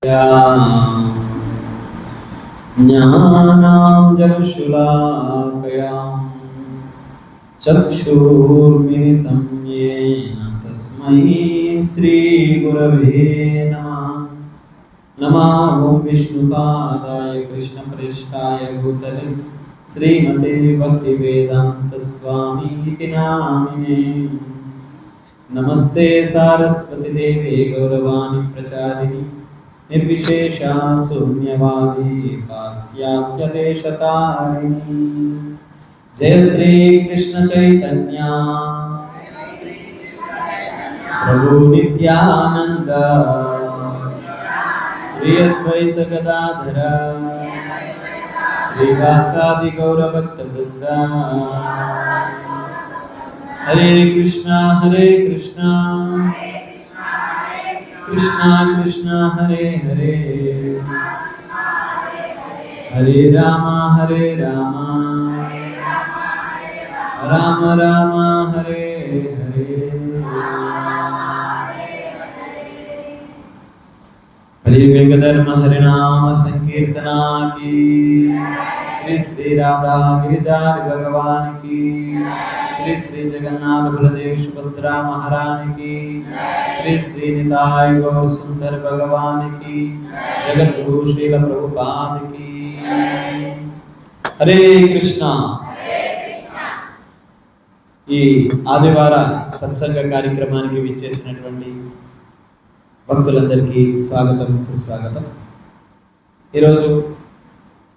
ज्ञानाञ्जनशलाकया चक्षुर्मिलितं येन तस्मै श्रीगुरवे नमः। नमो विष्णुपादाय कृष्णप्रेष्ठाय भूतले श्रीमते भक्तिवेदान्तस्वामीति नामिने। नमस्ते सारस्वती देवे गौरवाणी प्रचारिणी निर्विशेषा शून्यवादी पास्यात्यदेशतारिणी। जय श्री कृष्ण चैतन्य प्रभु नित्यानंद श्री अद्वैत गदाधर श्रीवासादि गौरभक्तवृंद। हरे कृष्णा कृष्णा कृष्णा हरे हरे, हरे राम राम राम हरे हरे। हरि वेंकटरमण हरिनाम संकीर्तना की, श्री श्री राधा गिरिधारी भगवान की, श्री श्री जगन्नाथ बलदेव सुभद्रा महारानी की, श्री श्री निताय गौर सुंदर भगवान की, जगत गुरु श्रील प्रभुपाद की। हरे कृष्णा। ఈ ఆదివార సత్సంగ కార్యక్రమానికి విచ్చేసినటువంటి భక్తులందరికీ స్వాగతం సుస్వాగతం। ఈరోజు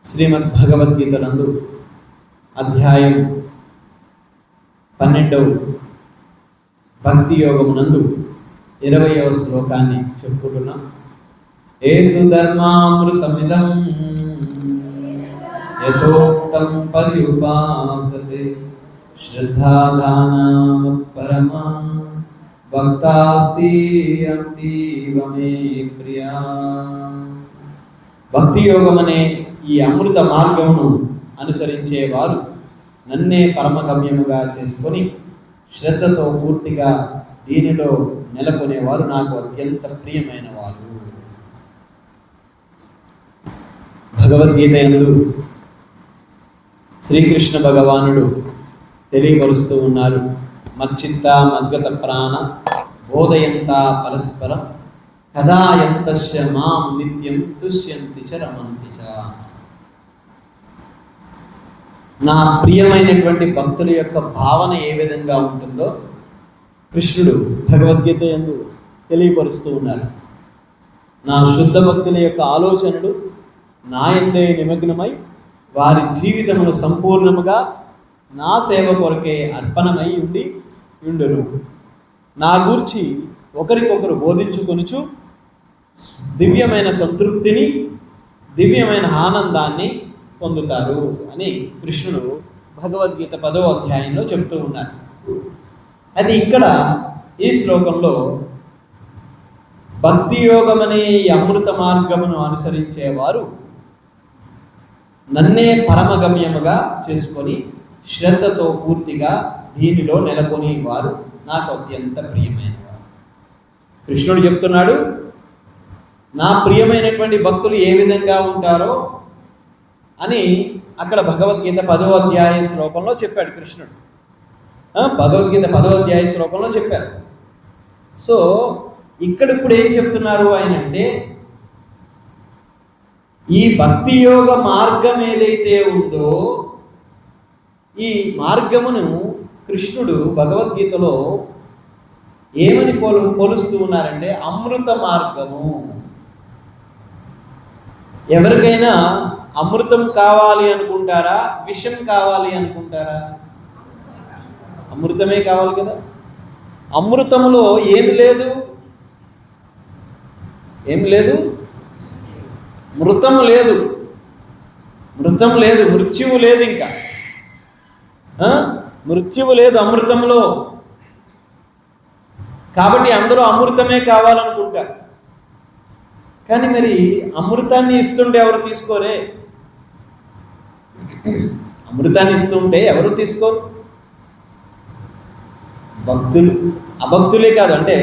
శ్రీమద్ భగవద్గీత నందు అధ్యాయం 12 భక్తి యోగమునందు 20వ శ్లోకాన్ని చెప్పుకుంటున్నాం। ఏతు ధర్మామృతమిదం యథోక్తం పర్యుపాసతే శ్రద్ధాదానమత్పరమా భక్తాస్తి అతీవ మే ప్రియా। భక్తి యోగం అనే ఈ అమృత మార్గమును అనుసరించేవారు నన్నే పరమగమ్యముగా చేసుకొని శ్రద్ధతో పూర్తిగా దీనిలో నెలకొనేవారు నాకు అత్యంత ప్రియమైన వారు। భగవద్గీత యందు శ్రీకృష్ణ భగవానుడు తెలియపరుస్తూ ఉన్నారు। మచ్చిత్త మద్గత ప్రాణ బోధయంత పరస్పరం కదాయంతస్య మాం నిత్యం తుష్యంతి చ రమంతి చ। నా ప్రియమైనటువంటి భక్తుల యొక్క భావన ఏ విధంగా ఉంటుందో కృష్ణుడు భగవద్గీత యందు తెలియపరుస్తూ ఉన్నారు। నా శుద్ధ భక్తుల యొక్క ఆలోచనలు నా యందే నిమగ్నమై వారి జీవితమును సంపూర్ణముగా నా సేవ కొరకే అర్పణమై ఉండును। నా గూర్చి ఒకరికొకరు బోధించుకొనుచు దివ్యమైన సంతృప్తిని దివ్యమైన ఆనందాన్ని పొందుతారు అని కృష్ణుడు భగవద్గీత 10వ అధ్యాయంలో చెప్తూ ఉన్నారు। అది ఇక్కడ ఈ శ్లోకంలో భక్తి యోగం అనే ఈ అమృత మార్గమును అనుసరించేవారు నన్నే పరమగమ్యముగా చేసుకొని శ్రద్ధతో పూర్తిగా దీనిలో నెలకొని వారు నాకు అత్యంత ప్రియమైన వారు। కృష్ణుడు చెప్తున్నాడు, నా ప్రియమైనటువంటి భక్తులు ఏ విధంగా ఉంటారో అని అక్కడ భగవద్గీత 10వ అధ్యాయ శ్లోకంలో చెప్పాడు కృష్ణుడు। భగవద్గీత 10వ అధ్యాయ శ్లోకంలో చెప్పారు। సో ఇక్కడ ఇప్పుడు ఏం చెప్తున్నారు ఆయన అంటే, ఈ భక్తి యోగ మార్గం ఏదైతే ఉందో ఈ మార్గమును కృష్ణుడు భగవద్గీతలో ఏమని పోలుస్తూ ఉన్నారంటే అమృత మార్గము। ఎవరికైనా అమృతం కావాలి అనుకుంటారా, విషం కావాలి అనుకుంటారా? అమృతమే కావాలి కదా। అమృతంలో ఏమి లేదు, మృతం లేదు, మృత్యువు లేదు, ఇంకా మృత్యువు లేదు అమృతంలో। కాబట్టి అందరూ అమృతమే కావాలనుకుంటారు। కానీ మరి అమృతాన్ని ఇస్తుంటే ఎవరు తీసుకోరే? అమృతాన్ని ఇస్తుంటే ఎవరు తీసుకోరు? భక్తులు, అభక్తులే కాదు, అంటే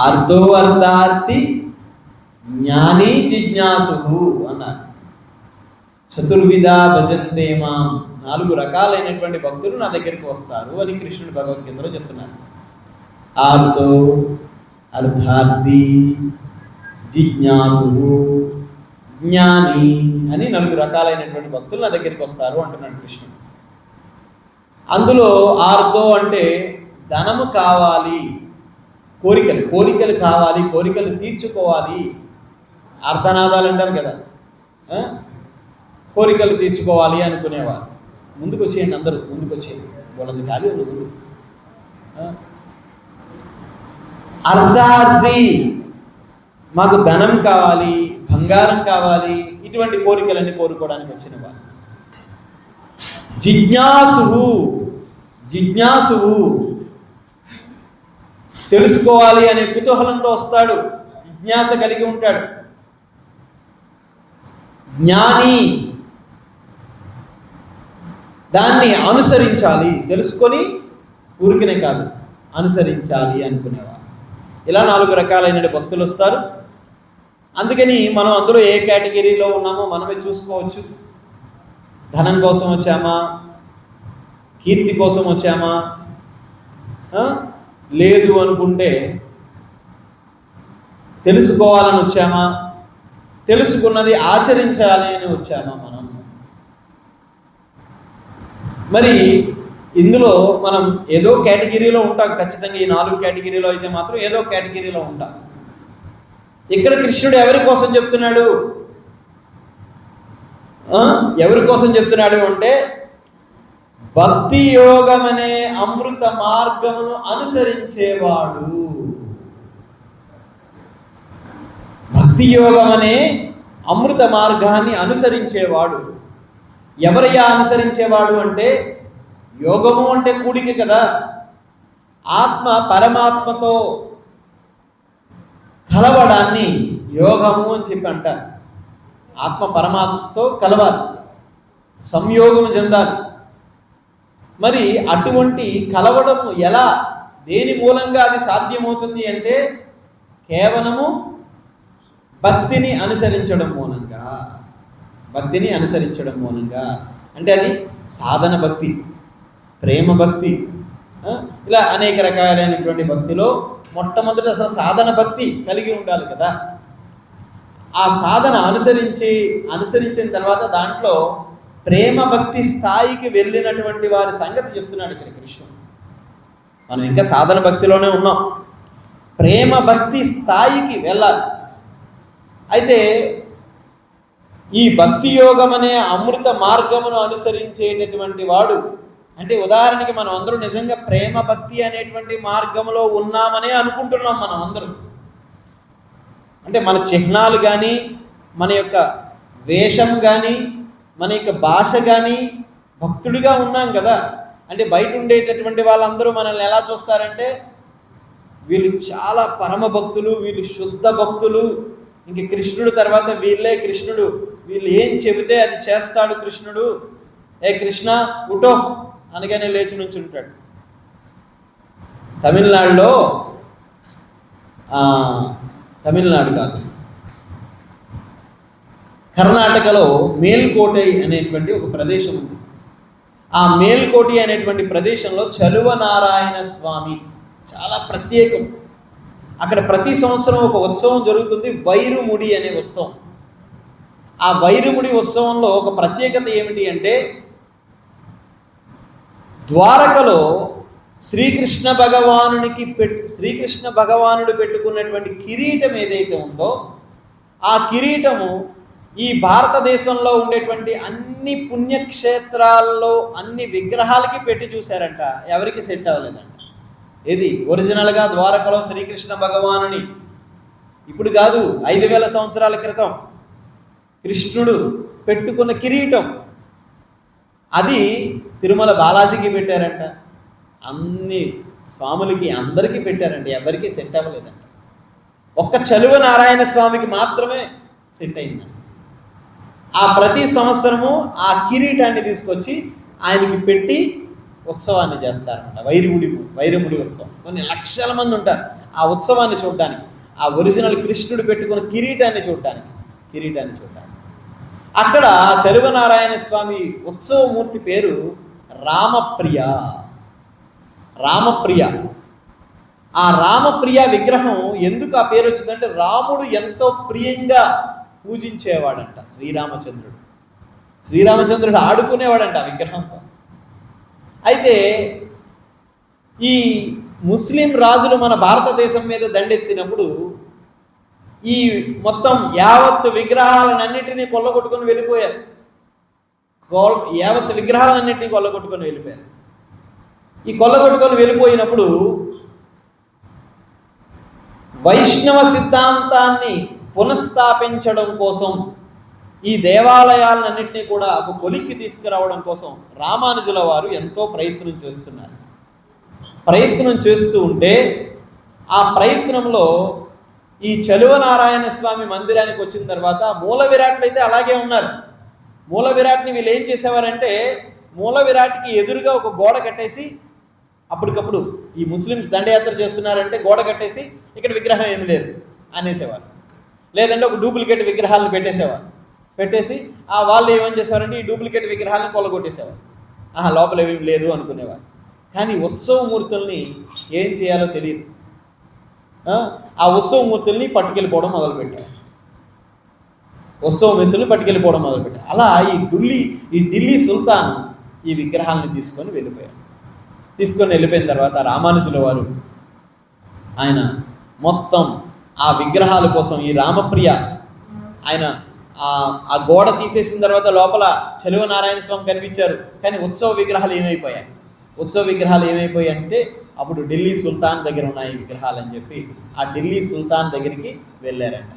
ఆర్తో అర్థార్థి జ్ఞాని జిజ్ఞాసు అన్నారు. చతుర్విధ భజంతే మాం, 4 రకాలైనటువంటి భక్తులు నా దగ్గరికి వస్తారు అని కృష్ణుడు భగవద్గీతలో చెప్తున్నారు. ఆర్తో అర్థార్థి జిజ్ఞాసు జ్ఞాని అని 4 రకాలైనటువంటి భక్తులు నా దగ్గరికి వస్తారు అంటున్నాడు కృష్ణుడు. అందులో ఆర్తో అంటే ధనము కావాలి, కోరికలు కావాలి, కోరికలు తీర్చుకోవాలి. అర్ధనాదాలు అంటారు కదా, కోరికలు తీర్చుకోవాలి అనుకునేవారు. ముందుకు వచ్చేయండి, అందరూ ముందుకు వచ్చేయండి, వాళ్ళని ఖాళీ ఉంది ముందు. అర్ధార్థి, మాకు ధనం కావాలి, బంగారం కావాలి, ఇటువంటి కోరికలన్నీ కోరుకోవడానికి వచ్చిన వారు. జిజ్ఞాసువు తెలుసుకోవాలి అనే కుతూహలంతో వస్తాడు, జిజ్ఞాస కలిగి ఉంటాడు. జ్ఞాని, దాన్ని అనుసరించాలి, తెలుసుకొని ఊరికనే కాదు అనుసరించాలి అనుకునేవారు. ఇలా 4 రకాలైన భక్తులు వస్తారు. అందుకని మనం అందులో ఏ కేటగిరీలో ఉన్నామో మనమే చూసుకోవచ్చు. ధనం కోసం వచ్చామా, కీర్తి కోసం వచ్చామా, లేదు అనుకుంటే తెలుసుకోవాలని వచ్చామా, తెలుసుకున్నది ఆచరించాలి అని వచ్చామా మనం. మరి ఇందులో మనం ఏదో కేటగిరీలో ఉంటాం ఖచ్చితంగా. ఈ 4 కేటగిరీలో అయితే మాత్రం ఏదో కేటగిరీలో ఉంటాం. ఇక్కడ కృష్ణుడు ఎవరి కోసం చెప్తున్నాడు? ఎవరి కోసం చెప్తున్నాడు అంటే భక్తి యోగం అనే అమృత మార్గమును అనుసరించేవాడు. భక్తి యోగం అనే అమృత మార్గాన్ని అనుసరించేవాడు. ఎవరయ్యా అనుసరించేవాడు అంటే, యోగము అంటే కూడిక కదా, ఆత్మ పరమాత్మతో కలవడాన్ని యోగము అని చెప్పి అంటారు. ఆత్మ పరమాత్మతో కలవాలి, సంయోగము చెందాలి. మరి అటువంటి కలవడము ఎలా, దేని మూలంగా అది సాధ్యమవుతుంది అంటే కేవలము భక్తిని అనుసరించడం మూలంగా. భక్తిని అనుసరించడం మూలంగా అంటే అది సాధన భక్తి, ప్రేమ భక్తి, ఇలా అనేక రకాలైనటువంటి భక్తిలో మొట్టమొదటి అసలు సాధన భక్తి కలిగి ఉండాలి కదా. ఆ సాధన అనుసరించిన తర్వాత దాంట్లో ప్రేమ భక్తి స్థాయికి వెళ్ళినటువంటి వారి సంగతి చెప్తున్నాడు ఇక్కడ కృష్ణుడు. మనం ఇంకా సాధన భక్తిలోనే ఉన్నాం, ప్రేమ భక్తి స్థాయికి వెళ్ళాలి. అయితే ఈ భక్తి యోగం అనే అమృత మార్గమును అనుసరించేటటువంటి వాడు అంటే, ఉదాహరణకి మనం అందరూ నిజంగా ప్రేమ భక్తి అనేటువంటి మార్గంలో ఉన్నామనే అనుకుంటున్నాం మనం అందరం. అంటే మన చిహ్నాలు కానీ, మన యొక్క వేషం కానీ, మన యొక్క భాష కానీ భక్తుడిగా ఉన్నాం కదా. అంటే బయట ఉండేటటువంటి వాళ్ళందరూ మనల్ని ఎలా చూస్తారంటే, వీళ్ళు చాలా పరమ భక్తులు, వీళ్ళు శుద్ధ భక్తులు, ఇంక కృష్ణుడు తర్వాత వీళ్ళే కృష్ణుడు, వీళ్ళు ఏం చెబితే అది చేస్తాడు కృష్ణుడు, ఏ కృష్ణ ఉటో అనగానే లేచి నుంచి ఉంటాడు. తమిళనాడు కాదు, కర్ణాటకలో మేల్కోటై అనేటువంటి ఒక ప్రదేశం ఉంది. ఆ మేల్కోటి అనేటువంటి ప్రదేశంలో చలువనారాయణ స్వామి చాలా ప్రత్యేకం. అక్కడ ప్రతి సంవత్సరం ఒక ఉత్సవం జరుగుతుంది, వైరుముడి అనే ఉత్సవం. ఆ వైరుముడి ఉత్సవంలో ఒక ప్రత్యేకత ఏమిటి అంటే, ద్వారకలో శ్రీకృష్ణ భగవానుడు పెట్టుకున్నటువంటి కిరీటం ఏదైతే ఉందో, ఆ కిరీటము ఈ భారతదేశంలో ఉండేటువంటి అన్ని పుణ్యక్షేత్రాల్లో అన్ని విగ్రహాలకి పెట్టి చూశారంట, ఎవరికి సెట్ అవ్వలేదంట. ఏది ఒరిజినల్గా ద్వారకలో శ్రీకృష్ణ భగవానుని ఇప్పుడు కాదు, 5000 సంవత్సరాల క్రితం కృష్ణుడు పెట్టుకున్న కిరీటం అది తిరుమల బాలాజీకి పెట్టారంట, అన్ని స్వాములకి అందరికీ పెట్టారంట, ఎవరికి సెట్ అవ్వలేదంట. ఒక్క చలువ నారాయణ స్వామికి మాత్రమే సెట్ అయిందంట. ఆ ప్రతి సంవత్సరము ఆ కిరీటాన్ని తీసుకొచ్చి ఆయనకి పెట్టి ఉత్సవాన్ని చేస్తారంట, వైరముడి ఉత్సవం. కొన్ని లక్షల మంది ఉంటారు. ఆ ఉత్సవాన్ని చూడడానికి, ఆ ఒరిజినల్ కృష్ణుడు పెట్టుకున్న కిరీటాన్ని చూడడానికి. అక్కడ చలువనారాయణ స్వామి ఉత్సవమూర్తి పేరు రామప్రియ. ఆ రామప్రియ విగ్రహం ఎందుకు ఆ పేరు వచ్చిందంటే, రాముడు ఎంతో ప్రియంగా పూజించేవాడంట శ్రీరామచంద్రుడు ఆడుకునేవాడంట ఆ విగ్రహంతో. అయితే ఈ ముస్లిం రాజులు మన భారతదేశం మీద దండెత్తినప్పుడు ఈ మొత్తం యావత్తు విగ్రహాలన్నింటినీ కొల్లగొట్టుకొని వెళ్ళిపోయారు. ఈ కొల్లగొట్టుకొని వెళ్ళిపోయినప్పుడు వైష్ణవ సిద్ధాంతాన్ని పునఃస్థాపించడం కోసం, ఈ దేవాలయాలన్నింటినీ కూడా ఒక కొలిక్కి తీసుకురావడం కోసం రామానుజుల వారు ఎంతో ప్రయత్నం చేస్తూ ఉంటే, ఆ ప్రయత్నంలో ఈ చలువనారాయణ స్వామి మందిరానికి వచ్చిన తర్వాత మూల విరాట్లు అయితే అలాగే ఉన్నారు. మూల విరాట్ని వీళ్ళు ఏం చేసేవారంటే, మూల విరాట్కి ఎదురుగా ఒక గోడ కట్టేసి, అప్పటికప్పుడు ఈ ముస్లిమ్స్ దండయాత్ర చేస్తున్నారంటే గోడ కట్టేసి ఇక్కడ విగ్రహం ఏమి లేదు అనేసేవారు. లేదంటే ఒక డూప్లికేట్ విగ్రహాలను పెట్టేసి వాళ్ళు ఏమని చేసేవారంటే ఈ డూప్లికేట్ విగ్రహాలను కొల్లగొట్టేసేవారు. లోపల ఏమీ లేదు అనుకునేవారు. కానీ ఉత్సవమూర్తుల్ని ఏం చేయాలో తెలియదు. ఆ ఉత్సవమూర్తుల్ని పట్టుకెళ్ళిపోవడం మొదలుపెట్టారు. అలా ఈ ఢిల్లీ సుల్తాన్ ఈ విగ్రహాలను తీసుకొని వెళ్ళిపోయిన తర్వాత రామానుజుల వారు ఆయన మొత్తం ఆ విగ్రహాల కోసం, ఈ రామప్రియ ఆయన ఆ గోడ తీసేసిన తర్వాత లోపల చలువనారాయణ స్వామి కనిపించారు. కానీ ఉత్సవ విగ్రహాలు ఏమైపోయాయి అంటే అప్పుడు ఢిల్లీ సుల్తాన్ దగ్గర ఉన్నాయి విగ్రహాలు అని చెప్పి ఆ ఢిల్లీ సుల్తాన్ దగ్గరికి వెళ్ళారంట.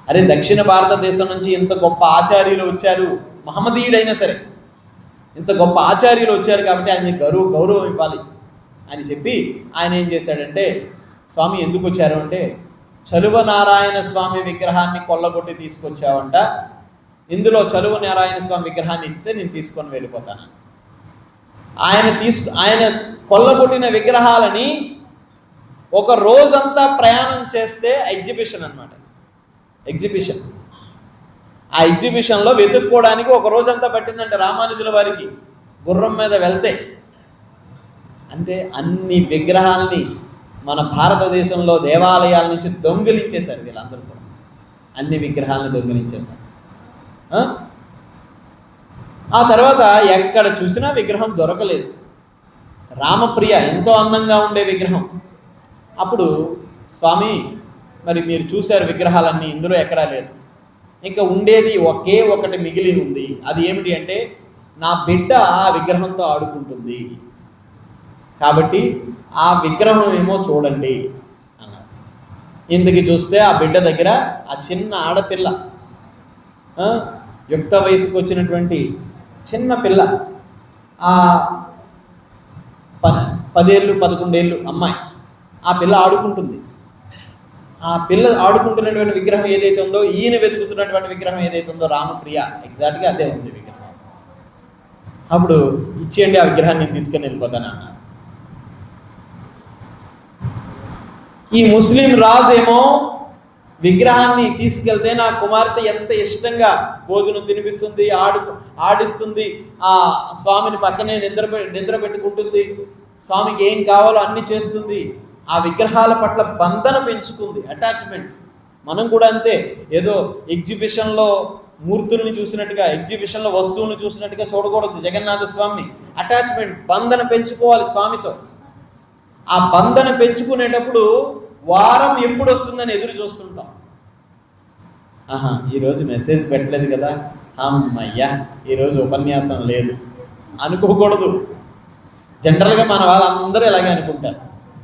అరే, దక్షిణ భారతదేశం నుంచి ఇంత గొప్ప ఆచార్యులు వచ్చారు, మహమ్మదీయుడైనా సరే ఇంత గొప్ప ఆచార్యులు వచ్చారు కాబట్టి ఆయన గౌరవం ఇవ్వాలి అని చెప్పి ఆయన ఏం చేశాడంటే, స్వామి ఎందుకు వచ్చారు అంటే, చలువనారాయణ స్వామి విగ్రహాన్ని కొల్లగొట్టి తీసుకొచ్చావంట, ఇందులో చలువనారాయణ స్వామి విగ్రహాన్ని ఇస్తే నేను తీసుకొని వెళ్ళిపోతాను. ఆయన కొల్లగొట్టిన విగ్రహాలని ఒక రోజంతా ప్రయాణం చేస్తే ఎగ్జిబిషన్. ఆ ఎగ్జిబిషన్లో వెతుక్కోవడానికి ఒక రోజంతా పట్టిందంటే రామానుజుల వారికి గుర్రం మీద వెళ్తే. అంటే అన్ని విగ్రహాల్ని మన భారతదేశంలో దేవాలయాల నుంచి దొంగిలించేశారు వీళ్ళందరూ కూడా. అన్ని విగ్రహాలను దొంగిలించేశారు. ఆ తర్వాత ఎక్కడ చూసినా విగ్రహం దొరకలేదు. రామప్రియ ఎంతో అందంగా ఉండే విగ్రహం. అప్పుడు స్వామి, మరి మీరు చూశారు విగ్రహాలన్నీ, ఇందులో ఎక్కడా లేదు, ఇంకా ఉండేది ఒకే ఒకటి మిగిలి ఉంది. అది ఏమిటి అంటే, నా బిడ్డ ఆ విగ్రహంతో ఆడుకుంటుంది, కాబట్టి ఆ విగ్రహం ఏమో చూడండి అన్నారు. ఇందుకు చూస్తే ఆ బిడ్డ దగ్గర ఆ చిన్న ఆడపిల్ల, యుక్త వయసుకు వచ్చినటువంటి చిన్న పిల్ల, ఆ 10 ఏళ్ళు 11 ఏళ్ళు అమ్మాయి, ఆ పిల్ల ఆడుకుంటుంది. ఆ పిల్ల ఆడుకుంటున్నటువంటి విగ్రహం ఏదైతే ఉందో, ఈయన వెతుకుతున్నటువంటి విగ్రహం ఏదైతే ఉందో రామప్రియ, ఎగ్జాక్ట్గా అదే ఉంది విగ్రహం. అప్పుడు ఇచ్చేయండి ఆ విగ్రహాన్ని, తీసుకొని వెళ్ళిపోతాను అన్నారు. ఈ ముస్లిం రాజు ఏమో విగ్రహాన్ని తీసుకెళ్తే నా కుమార్తె ఎంత ఇష్టంగా భోజనం తినిపిస్తుంది, ఆడిస్తుంది, ఆ స్వామిని పక్కనే నిద్ర పెట్టుకుంటుంది, స్వామికి ఏం కావాలో అన్ని చేస్తుంది, ఆ విగ్రహాల పట్ల బంధన పెంచుకుంది, అటాచ్మెంట్. మనం కూడా అంతే, ఏదో ఎగ్జిబిషన్లో మూర్తుల్ని చూసినట్టుగా, ఎగ్జిబిషన్లో వస్తువులను చూసినట్టుగా చూడకూడదు జగన్నాథ స్వామిని. అటాచ్మెంట్, బంధన పెంచుకోవాలి స్వామితో. ఆ బంధన పెంచుకునేటప్పుడు వారం ఎప్పుడు వస్తుందని ఎదురు చూస్తుంటాం. ఈరోజు మెసేజ్ పెట్టలేదు కదా, అమ్మయ్యా ఈరోజు ఉపన్యాసం లేదు అనుకోకూడదు. జనరల్గా మన వాళ్ళందరూ ఇలాగే అనుకుంటారు,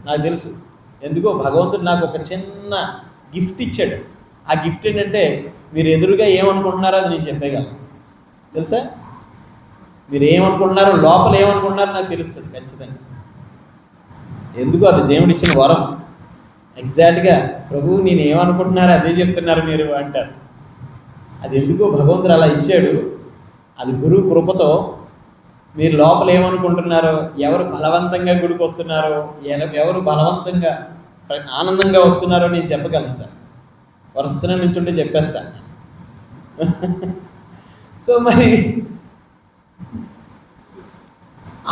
నాకు తెలుసు. ఎందుకో భగవంతుడు నాకు ఒక చిన్న గిఫ్ట్ ఇచ్చాడు. ఆ గిఫ్ట్ ఏంటంటే, మీరు ఎదురుగా ఏమనుకుంటున్నారో అది నేను చెప్పేయగలను. తెలుసా? మీరు ఏమనుకుంటున్నారో, లోపల ఏమనుకుంటున్నారో నాకు తెలుస్తుంది ఖచ్చితంగా. ఎందుకు? అది దేవుడు ఇచ్చిన వరం. ఎగ్జాక్ట్గా ప్రభు నేను ఏమనుకుంటున్నారో అదే చెప్తున్నారు మీరు అంటారు. అది ఎందుకో భగవంతుడు అలా ఇచ్చాడు. అది గురువు కృపతో మీరు లోపల ఏమనుకుంటున్నారో, ఎవరు బలవంతంగా గుడికి వస్తున్నారో, ఎవరు బలవంతంగా ఆనందంగా వస్తున్నారో నేను చెప్పగలుగుతాను, వరుసన నుంచుంటే చెప్పేస్తాను. సో మరి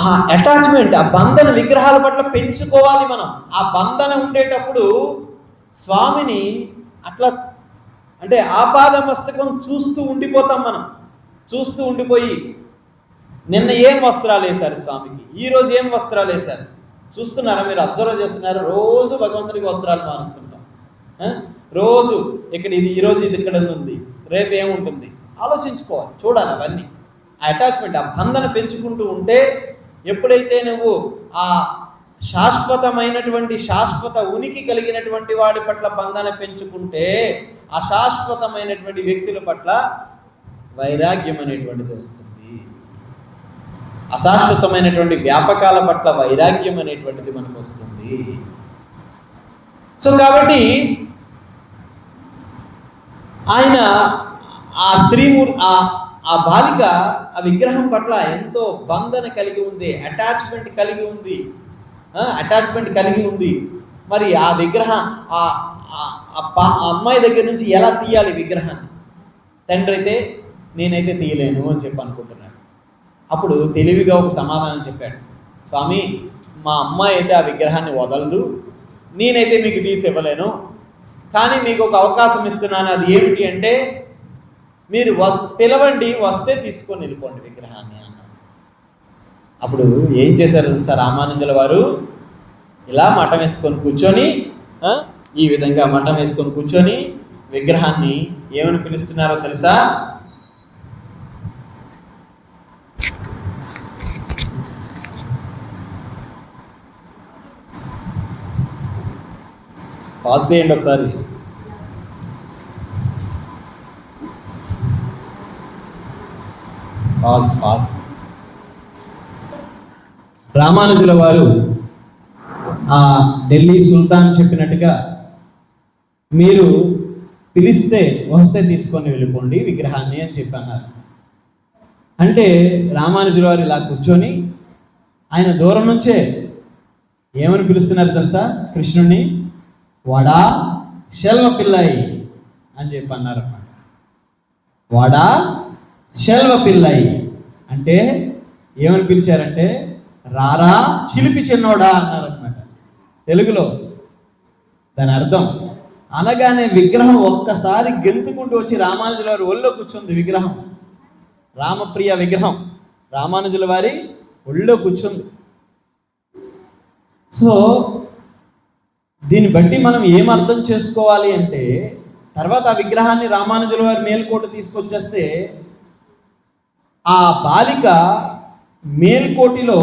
ఆ అటాచ్మెంట్, ఆ బంధన విగ్రహాల పట్ల పెంచుకోవాలి మనం. ఆ బంధన ఉండేటప్పుడు స్వామిని అట్లా అంటే ఆపాదమస్తకం చూస్తూ ఉండిపోతాం మనం. చూస్తూ ఉండిపోయి నిన్న ఏం వస్త్రాలు వేశారు స్వామికి, ఈరోజు ఏం వస్త్రాలు వేశారు చూస్తున్నారా? మీరు అబ్జర్వ్ చేస్తున్నారు? రోజు భగవంతుడికి వస్త్రాలు మారుస్తుంటాం. రోజు ఇక్కడ ఇది, ఈరోజు ఇది ఇక్కడ ఉంది, రేపు ఏముంటుంది ఆలోచించుకోవాలి, చూడాలి. అవన్నీ ఆ అటాచ్మెంట్, ఆ బంధన పెంచుకుంటూ ఉంటే ఎప్పుడైతే నువ్వు ఆ శాశ్వతమైనటువంటి శాశ్వత ఉనికి కలిగినటువంటి వాడి పట్ల బంధన పెంచుకుంటే ఆ శాశ్వతమైనటువంటి వ్యక్తుల పట్ల వైరాగ్యం అనేటువంటిది వస్తుంది. అశాశ్వతమైనటువంటి వ్యాపకాల పట్ల వైరాగ్యం అనేటువంటిది మనకు వస్తుంది. సో కాబట్టి ఆయన ఆ ఆ బాలిక ఆ విగ్రహం పట్ల ఎంతో బంధన కలిగి ఉంది, అటాచ్మెంట్ కలిగి ఉంది. మరి ఆ విగ్రహం ఆ అమ్మాయి దగ్గర నుంచి ఎలా తీయాలి విగ్రహాన్ని? తండ్రి అయితే నేనైతే తీయలేను అని చెప్పి అనుకుంటున్నాడు. అప్పుడు తెలివిగా ఒక సమాధానం చెప్పాడు, స్వామి మా అమ్మాయి అయితే ఆ విగ్రహాన్ని వదలదు, నేనైతే మీకు తీసి ఇవ్వలేను, కానీ మీకు ఒక అవకాశం ఇస్తున్నాను. అది ఏమిటి అంటే మీరు పిలవండి, వస్తే తీసుకొని వెళ్ళిపోండి విగ్రహాన్ని అన్నాడు. అప్పుడు ఏం చేశారు సార్ రామానుజుల వారు? ఇలా మఠం వేసుకొని కూర్చొని, ఈ విధంగా మఠం వేసుకొని కూర్చొని విగ్రహాన్ని ఏమని పిలుస్తున్నారో తెలుసా? పాస్ చేయండి ఒకసారి. పాస్. రామానుజుల వారు ఆ ఢిల్లీ సుల్తాన్ చెప్పినట్టుగా మీరు పిలిస్తే వస్తే తీసుకొని వెళ్ళిపోండి విగ్రహాన్ని అని చెప్పి అన్నారు. అంటే రామానుజుల వారు ఇలా కూర్చొని ఆయన దూరం నుంచే ఏమని పిలుస్తున్నారు తెలుసా? కృష్ణుణ్ణి వాడా శెల్వ పిల్లాయి అని చెప్పి అన్నారు అన్నమాట. వాడా శెల్వ పిల్లాయి అంటే ఏమని పిలిచారంటే రారా చిలిపి చిన్నోడా అన్నారనమాట తెలుగులో. దాని అర్థం అనగానే విగ్రహం ఒక్కసారి గెంతుకుంటూ వచ్చి రామానుజుల వారి ఒళ్ళో కూర్చుంది. విగ్రహం రామప్రియ విగ్రహం రామానుజుల వారి ఒళ్ళో కూర్చుంది. సో దీన్ని బట్టి మనం ఏం అర్థం చేసుకోవాలి అంటే, తర్వాత ఆ విగ్రహాన్ని రామానుజుల వారి మేల్కోట తీసుకొచ్చేస్తే ఆ బాలిక మేల్కోటిలో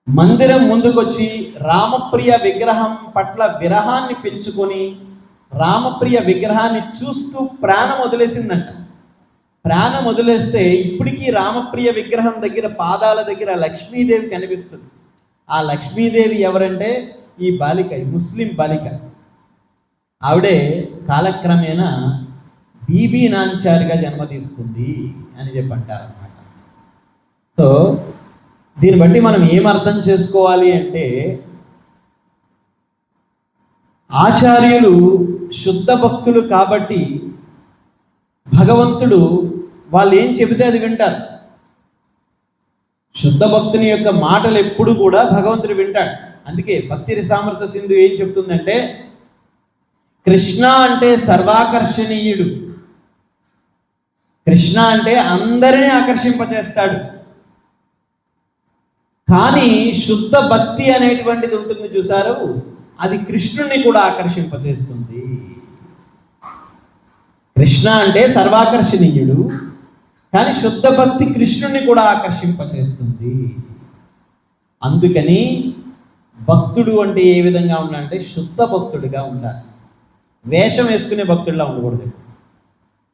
మందిరం ముందుకొచ్చి రామప్రియ విగ్రహం పట్ల విరహాన్ని పెంచుకొని రామప్రియ విగ్రహాన్ని చూస్తూ ప్రాణం వదిలేసిందంట. ప్రాణం వదిలేస్తే ఇప్పటికీ రామప్రియ విగ్రహం దగ్గర పాదాల దగ్గర లక్ష్మీదేవి కనిపిస్తుంది. ఆ లక్ష్మీదేవి ఎవరంటే ఈ బాలిక, ఈ ముస్లిం బాలిక. ఆవిడే కాలక్రమేణా బీబీ నాంచారిగా జన్మ తీసుకుంది అని చెప్పి అంటారన్నమాట. సో దీన్ని బట్టి మనం ఏం అర్థం చేసుకోవాలి అంటే, ఆచార్యులు శుద్ధ భక్తులు కాబట్టి భగవంతుడు వాళ్ళు ఏం చెబితే అది వింటారు. శుద్ధ భక్తుని యొక్క మాటలు ఎప్పుడు కూడా భగవంతుడు వింటాడు. అందుకే భక్తి రసామృత సింధు ఏం చెప్తుందంటే, కృష్ణ అంటే సర్వాకర్షణీయుడు, కృష్ణ అంటే అందరినీ ఆకర్షింపచేస్తాడు. కానీ శుద్ధ భక్తి అనేటువంటిది ఉంటుంది చూసారు, అది కృష్ణుణ్ణి కూడా ఆకర్షింపచేస్తుంది. కృష్ణ అంటే సర్వాకర్షణీయుడు, కానీ శుద్ధ భక్తి కృష్ణుణ్ణి కూడా ఆకర్షింపచేస్తుంది. అందుకని భక్తుడు అంటే ఏ విధంగా ఉండాలంటే శుద్ధ భక్తుడిగా ఉండాలి. వేషం వేసుకునే భక్తుడిలా ఉండకూడదు.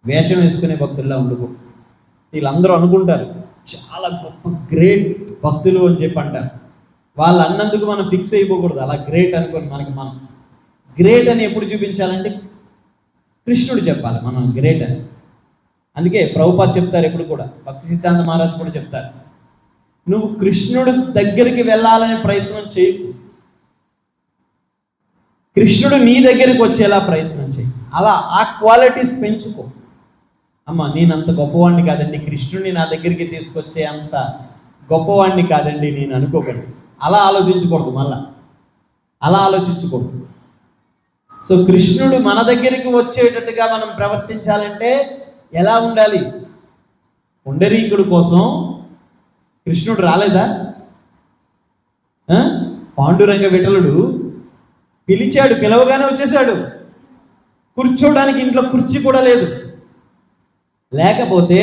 వేషం వేసుకునే భక్తుడిలా ఉండకూడదు. వీళ్ళందరూ అనుకుంటారు చాలా గొప్ప గ్రేట్ భక్తులు అని చెప్పి అంటారు. వాళ్ళు అన్నందుకు మనం ఫిక్స్ అయిపోకూడదు. అలా గ్రేట్ అనుకోని మనం గ్రేట్ అని ఎప్పుడు చూపించాలంటే కృష్ణుడు చెప్పాలి మనం గ్రేట్ అని. అందుకే ప్రభుపాద్ చెప్తారు ఎప్పుడు కూడా, భక్తి సిద్ధాంత మహారాజ్ కూడా చెప్తారు, నువ్వు కృష్ణుడు దగ్గరికి వెళ్ళాలనే ప్రయత్నం చేయకు, కృష్ణుడు నీ దగ్గరికి వచ్చేలా ప్రయత్నం చేయి. అలా ఆ క్వాలిటీస్ పెంచుకో. అమ్మ నేను అంత గొప్పవాడిని కాదండి, కృష్ణుడిని నా దగ్గరికి తీసుకొచ్చే అంత గొప్పవాడిని కాదండి నేను అనుకోకండి. అలా ఆలోచించకూడదు, మళ్ళా అలా ఆలోచించకూడదు. సో కృష్ణుడు మన దగ్గరికి వచ్చేటట్టుగా మనం ప్రవర్తించాలంటే ఎలా ఉండాలి? పుండరీకుడు కోసం కృష్ణుడు రాలేదా? పాండురంగ విఠలుడు పిలిచాడు, పిలవగానే వచ్చేసాడు. కూర్చోడానికి ఇంట్లో కుర్చీ కూడా లేదు. లేకపోతే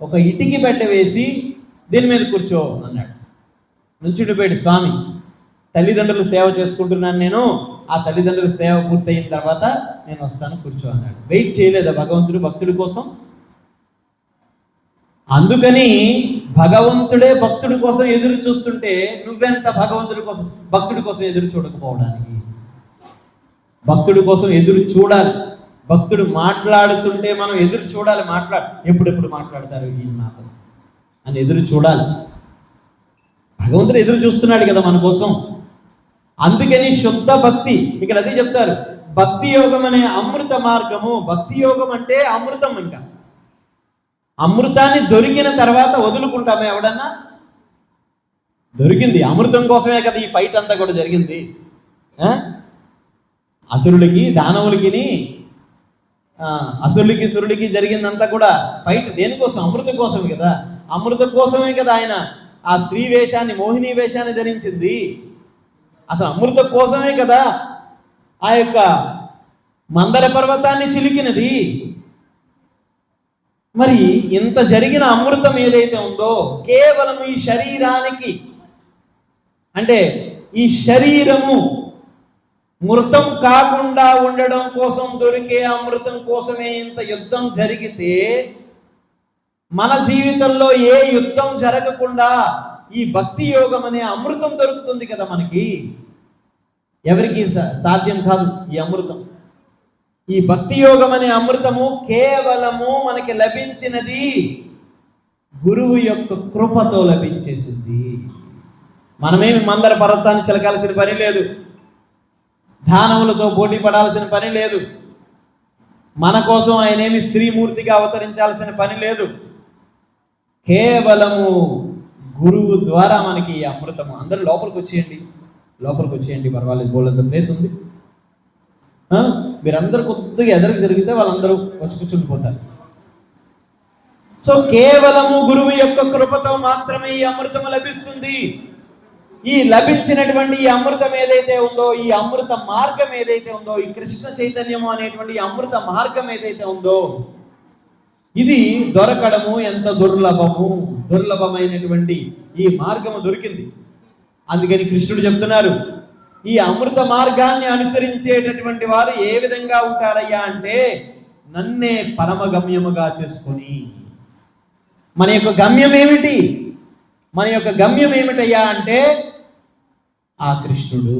ఒక ఇటికి బెట్ట వేసి దీని మీద కూర్చో అన్నాడు. నుంచుండిపోయాడు స్వామి. తల్లిదండ్రులు సేవ చేసుకుంటున్నాను నేను, ఆ తల్లిదండ్రుల సేవ పూర్తయిన తర్వాత నేను వస్తాను, కూర్చో అన్నాడు. వెయిట్ చేయలేదా భగవంతుడు భక్తుడి కోసం? అందుకని భగవంతుడే భక్తుడి కోసం ఎదురు చూస్తుంటే నువ్వెంత భగవంతుడి కోసం భక్తుడి కోసం ఎదురు చూడకపోవడానికి? భక్తుడి కోసం ఎదురు చూడాలి. భక్తుడు మాట్లాడుతుంటే మనం ఎదురు చూడాలి. ఎప్పుడెప్పుడు మాట్లాడతారు ఈయన నాతో అని ఎదురు చూడాలి. భగవంతుడు ఎదురు చూస్తున్నాడు కదా మన కోసం. అందుకని శుద్ధ భక్తి, ఇక్కడ అదే చెప్తారు, భక్తి యోగం అనే అమృత మార్గము. భక్తి యోగం అంటే అమృతం. ఇంకా అమృతాన్ని దొరికిన తర్వాత వదులుకుంటామే ఎవడన్నా? దొరికింది అమృతం కోసమే కదా ఈ ఫైట్ అంతా కూడా జరిగింది. అసురుడికి దానవులకి, అసురుడికి సురుడికి జరిగిందంతా కూడా ఫైట్ దేనికోసం? అమృతం కోసమే కదా. అమృతం కోసమే కదా ఆయన ఆ స్త్రీ వేషాన్ని, మోహిని వేషాన్ని ధరించింది. అసలు అమృతం కోసమే కదా ఆ యొక్క మందర పర్వతాన్ని చిలికినది. మరి ఇంత జరిగిన అమృతం ఏదైతే ఉందో కేవలం ఈ శరీరానికి, అంటే ఈ శరీరము మృతం కాకుండా ఉండడం కోసం దొరికే అమృతం కోసమే ఇంత యుద్ధం జరిగితే, మన జీవితంలో ఏ యుద్ధం జరగకుండా ఈ భక్తి యోగం అనే అమృతం దొరుకుతుంది కదా మనకి. ఎవరికి సాధ్యం కాదు ఈ అమృతం. ఈ భక్తి యోగం అనే అమృతము కేవలము మనకి లభించినది గురువు యొక్క కృపతో లభించేసింది. మనమేమి మందర పర్వతాన్ని చిలకాల్సిన పని లేదు, దానవులతో పోటీ పడాల్సిన పని లేదు, మన కోసం ఆయనేమి స్త్రీమూర్తిగా అవతరించాల్సిన పని లేదు. కేవలము గురువు ద్వారా మనకి ఈ అమృతము. అందరూ లోపలికి వచ్చేయండి, పర్వాలేదు, బోలంత ప్లేస్ ఉంది. మీరందరూ కొద్దిగా ఎదురుకు జరిగితే వాళ్ళందరూ వచ్చి కూర్చుండిపోతారు. సో కేవలము గురువు యొక్క కృపతో మాత్రమే ఈ అమృతము లభిస్తుంది. ఈ లభించినటువంటి ఈ అమృతం ఏదైతే ఉందో, ఈ అమృత మార్గం ఏదైతే ఉందో, ఈ కృష్ణ చైతన్యము అనేటువంటి ఈ అమృత మార్గం ఏదైతే ఉందో, ఇది దొరకడము ఎంత దుర్లభమైనటువంటి ఈ మార్గము దొరికింది. అందుకని కృష్ణుడు చెప్తున్నారు, ఈ అమృత మార్గాన్ని అనుసరించేటటువంటి వారు ఏ విధంగా ఉంటారయ్యా అంటే, నన్నే పరమ గమ్యముగా చేసుకొని. మన యొక్క గమ్యం ఏమిటి? మన యొక్క గమ్యం ఏమిటయ్యా అంటే ఆ కృష్ణుడు.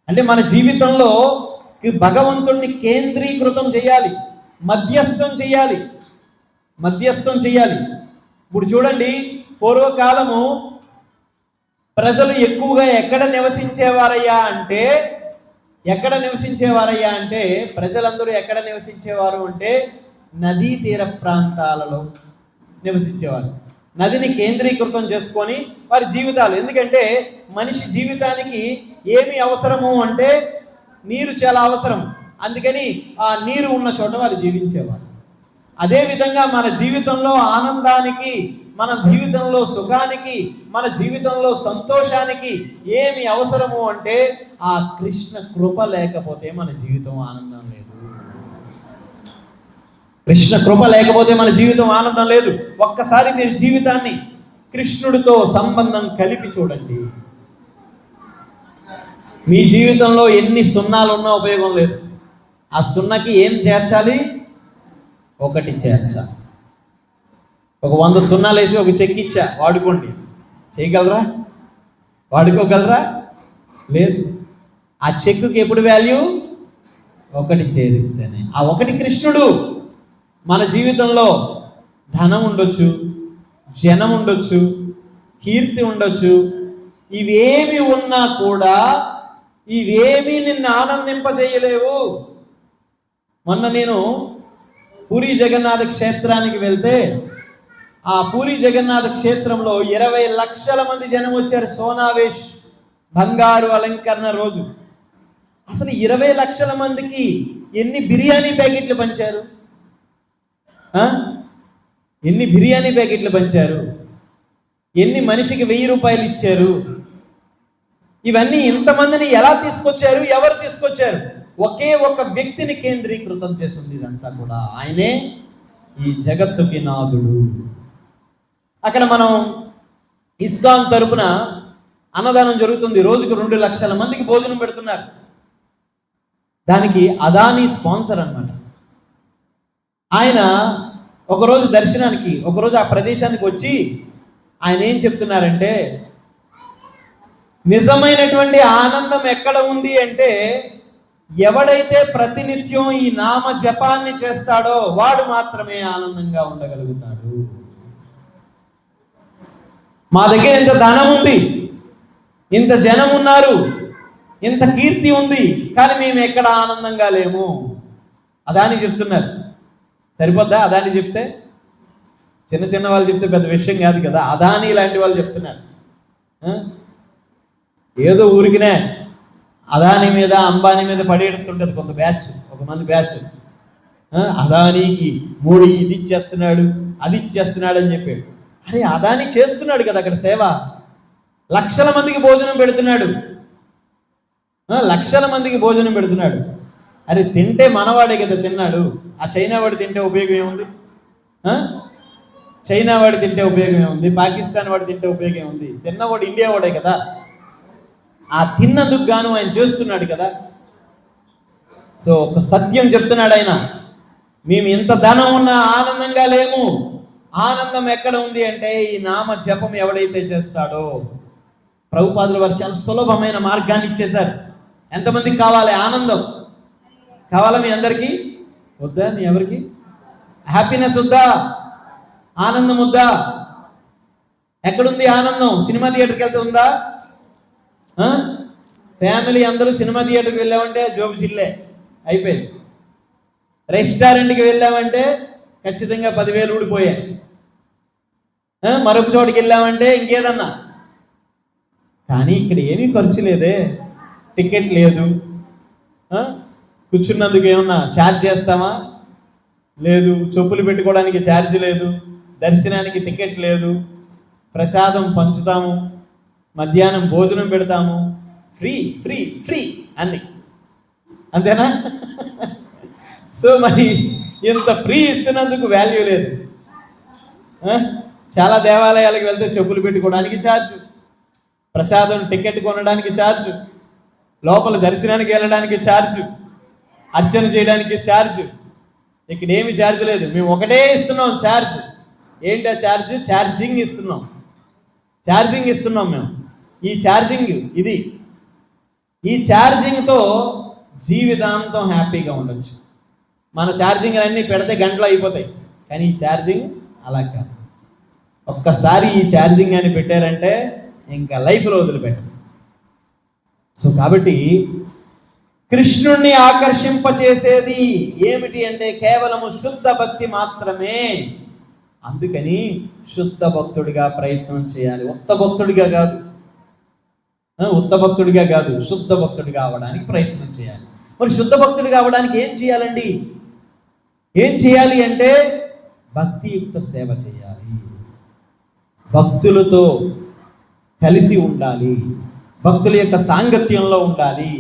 అంటే మన జీవితంలో భగవంతుణ్ణి కేంద్రీకృతం చేయాలి, మధ్యస్థం చేయాలి. ఇప్పుడు చూడండి, పూర్వకాలము ప్రజలు ఎక్కువగా ఎక్కడ నివసించేవారయ్యా అంటే ప్రజలందరూ ఎక్కడ నివసించేవారు అంటే నదీ తీర ప్రాంతాలలో నివసించేవారు. నదిని కేంద్రీకృతం చేసుకొని వారి జీవితాలు, ఎందుకంటే మనిషి జీవితానికి ఏమి అవసరము అంటే నీరు చాలా అవసరం. అందుకని ఆ నీరు ఉన్న చోట వారు జీవించేవారు. అదేవిధంగా మన జీవితంలో ఆనందానికి, మన జీవితంలో సుఖానికి, మన జీవితంలో సంతోషానికి ఏమి అవసరము అంటే ఆ కృష్ణ కృప లేకపోతే మన జీవితం ఆనందం లేదు. కృష్ణ కృప లేకపోతే మన జీవితం ఆనందం లేదు. ఒక్కసారి మీరు జీవితాన్ని కృష్ణుడితో సంబంధం కలిపి చూడండి. మీ జీవితంలో ఎన్ని సున్నాలు ఉన్నా ఉపయోగం లేదు. ఆ సున్నకి ఏం చేర్చాలి? ఒకటి చేర్చాలి. ఒక 100 సున్నాలు వేసి ఒక చెక్ ఇచ్చా, వాడుకోండి. చేయగలరా? వాడుకోగలరా? లేదు. ఆ చెక్కుకి ఎప్పుడు వాల్యూ? ఒకటి చేరిస్తేనే. ఆ ఒకటి కృష్ణుడు. మన జీవితంలో ధనం ఉండొచ్చు, జనం ఉండొచ్చు, కీర్తి ఉండొచ్చు, ఇవేమి ఉన్నా కూడా ఇవేమీ నిన్ను ఆనందింపజేయలేవు. మొన్న నేను పూరి జగన్నాథ క్షేత్రానికి వెళ్తే ఆ పూరి జగన్నాథ క్షేత్రంలో 20 లక్షల మంది జనం వచ్చారు. సోనావేష్ బంగారు అలంకరణ రోజు. అసలు 20 లక్షల మందికి ఎన్ని బిర్యానీ ప్యాకెట్లు పంచారు? ఎన్ని బిర్యానీ ప్యాకెట్లు పంచారు? ఎన్ని మనిషికి 1000 రూపాయలు ఇచ్చారు? ఇవన్నీ ఇంతమందిని ఎలా తీసుకొచ్చారు? ఎవరు తీసుకొచ్చారు? ఒకే ఒక వ్యక్తిని కేంద్రీకృతం చేస్తుంది ఇదంతా కూడా. ఆయనే ఈ జగత్తుకి నాథుడు. అక్కడ మనం ఇస్కాన్ తరపున అన్నదానం జరుగుతుంది. రోజుకు 2 లక్షల మందికి భోజనం పెడుతున్నారు. దానికి అదానీ స్పాన్సర్ అన్నమాట. ఆయన ఒకరోజు దర్శనానికి, ఒకరోజు ఆ ప్రదేశానికి వచ్చి ఆయన ఏం చెప్తున్నారంటే, నిజమైనటువంటి ఆనందం ఎక్కడ ఉంది అంటే, ఎవడైతే ప్రతినిత్యం ఈ నామ జపాన్ని చేస్తాడో వాడు మాత్రమే ఆనందంగా ఉండగలుగుతాడు. మా దగ్గర ఇంత ధనం ఉంది, ఇంత జనం ఉన్నారు, ఇంత కీర్తి ఉంది, కానీ మేము ఎక్కడ ఆనందంగా లేము. అదాని చెప్తున్నారు. సరిపోద్దా అదాని చెప్తే? చిన్న చిన్న వాళ్ళు చెప్తే పెద్ద విషయం కాదు కదా. అదాని లాంటి వాళ్ళు చెప్తున్నారు. ఏదో ఊరికినే అదాని మీద అంబానీ మీద పడేడుతుంటారు కొంత బ్యాచ్, ఒక మంది బ్యాచ్. అదానికి మోడీ ఇది ఇచ్చేస్తున్నాడు, అది ఇచ్చేస్తున్నాడు అని చెప్పాడు. అరే అదాని చేస్తున్నాడు కదా అక్కడ సేవ. లక్షల మందికి భోజనం పెడుతున్నాడు, లక్షల మందికి భోజనం పెడుతున్నాడు. అరే తింటే మనవాడే కదా తిన్నాడు. ఆ చైనా వాడు తింటే ఉపయోగం ఏముంది? చైనా వాడు తింటే ఉపయోగం ఏముంది? పాకిస్తాన్ వాడు తింటే ఉపయోగం ఏముంది? తిన్నవాడు ఇండియా వాడే కదా. ఆ తిన్నందుకు గాను ఆయన చేస్తున్నాడు కదా. సో ఒక సత్యం చెప్తున్నాడు ఆయన, మేము ఎంత ధనం ఉన్నా ఆనందంగా లేము. ఆనందం ఎక్కడ ఉంది అంటే ఈ నామ జపం ఎవడైతే చేస్తాడో. ప్రభుపాదుల వారు చాలా సులభమైన మార్గాన్ని ఇచ్చేశారు. ఎంతమందికి కావాలి ఆనందం? కావాలా మీ అందరికీ? వద్దా మీ ఎవరికి? హ్యాపీనెస్ వద్దా? ఆనందం వద్దా? ఎక్కడుంది ఆనందం? సినిమా థియేటర్కి వెళ్తే ఉందా? ఫ్యామిలీ అందరూ సినిమా థియేటర్కి వెళ్ళామంటే జోబు చిల్లే అయిపోయింది. రెస్టారెంట్కి వెళ్ళామంటే ఖచ్చితంగా 10,000 ఊడిపోయాయి. మరొక చోటుకి వెళ్ళామంటే ఇంకేదన్నా. కానీ ఇక్కడ ఏమీ ఖర్చు లేదే. టికెట్ లేదు, కూర్చున్నందుకు ఏమన్నా ఛార్జ్ చేస్తామా? లేదు. చెప్పులు పెట్టుకోవడానికి ఛార్జ్ లేదు, దర్శనానికి టికెట్ లేదు, ప్రసాదం పంచుతాము, మధ్యాహ్నం భోజనం పెడతాము, ఫ్రీ ఫ్రీ ఫ్రీ అన్ని. అంతేనా? సో మరి ఇంత ఫ్రీ ఇస్తున్నందుకు వాల్యూ లేదు. చాలా దేవాలయాలకు వెళ్తే చెప్పులు పెట్టుకోవడానికి ఛార్జ్, ప్రసాదం టికెట్ కొనడానికి ఛార్జ్, లోపల దర్శనానికి వెళ్ళడానికి ఛార్జ్, అర్చన చేయడానికి ఛార్జ్. ఇక్కడ ఏమి ఛార్జ్ లేదు. మేము ఒకటే ఇస్తున్నాం ఛార్జ్. ఏంటి ఆ ఛార్జ్? ఛార్జింగ్ ఇస్తున్నాం. ఛార్జింగ్ ఇస్తున్నాం మేము. ఈ ఛార్జింగ్ ఇది. ఈ ఛార్జింగ్తో జీవితాంతం హ్యాపీగా ఉండొచ్చు. మన ఛార్జింగ్ అన్నీ పెడితే గంటలు అయిపోతాయి. కానీ ఈ ఛార్జింగ్ అలా కాదు. ఒక్కసారి ఈ ఛార్జింగ్ అని పెట్టారంటే ఇంకా లైఫ్లో వదిలిపెట్టరు. సో కాబట్టి కృష్ణుణ్ణి ఆకర్షింపచేసేది ఏమిటి అంటే కేవలము శుద్ధ భక్తి మాత్రమే. అందుకని శుద్ధ భక్తుడిగా ప్రయత్నం చేయాలి. ఉత్త భక్తుడిగా కాదు, శుద్ధ భక్తుడిగా అవ్వడానికి ప్రయత్నం చేయాలి. మరి శుద్ధ భక్తుడిగా అవ్వడానికి ఏం చేయాలండి? ఏం చేయాలి అంటే భక్తియుక్త సేవ చేయాలి, భక్తులతో కలిసి ఉండాలి, భక్తుల యొక్క సాంగత్యంలో ఉండాలి.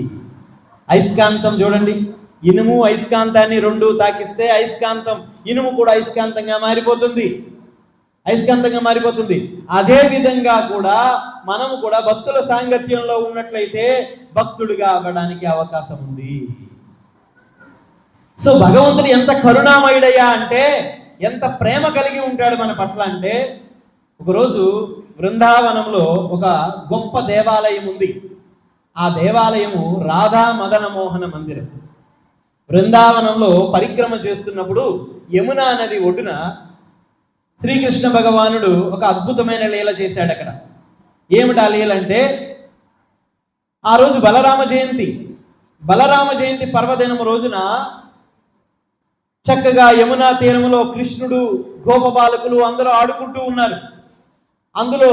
అయస్కాంతం చూడండి, ఇనుము అయస్కాంతాన్ని రెండు తాకిస్తే అయస్కాంతం, ఇనుము కూడా అయస్కాంతంగా మారిపోతుంది. అదే విధంగా కూడా మనము కూడా భక్తుల సాంగత్యంలో ఉన్నట్లయితే భక్తుడిగా అవ్వడానికి అవకాశం ఉంది. సో భగవంతుడు ఎంత కరుణామయుడయ్యా అంటే, ఎంత ప్రేమ కలిగి ఉంటాడు మన పట్ల అంటే, ఒకరోజు బృందావనంలో ఒక గొప్ప దేవాలయం ఉంది. ఆ దేవాలయము రాధా మదన మోహన మందిరం. బృందావనంలో పరిక్రమ చేస్తున్నప్పుడు యమునా నది ఒడ్డున శ్రీకృష్ణ భగవానుడు ఒక అద్భుతమైన లీల చేశాడు అక్కడ. ఏమిటా లీల అంటే, ఆ రోజు బలరామ జయంతి పర్వదినం రోజున చక్కగా యమునా తీరములో కృష్ణుడు గోపబాలకులు అందరూ ఆడుకుంటూ ఉన్నారు. అందులో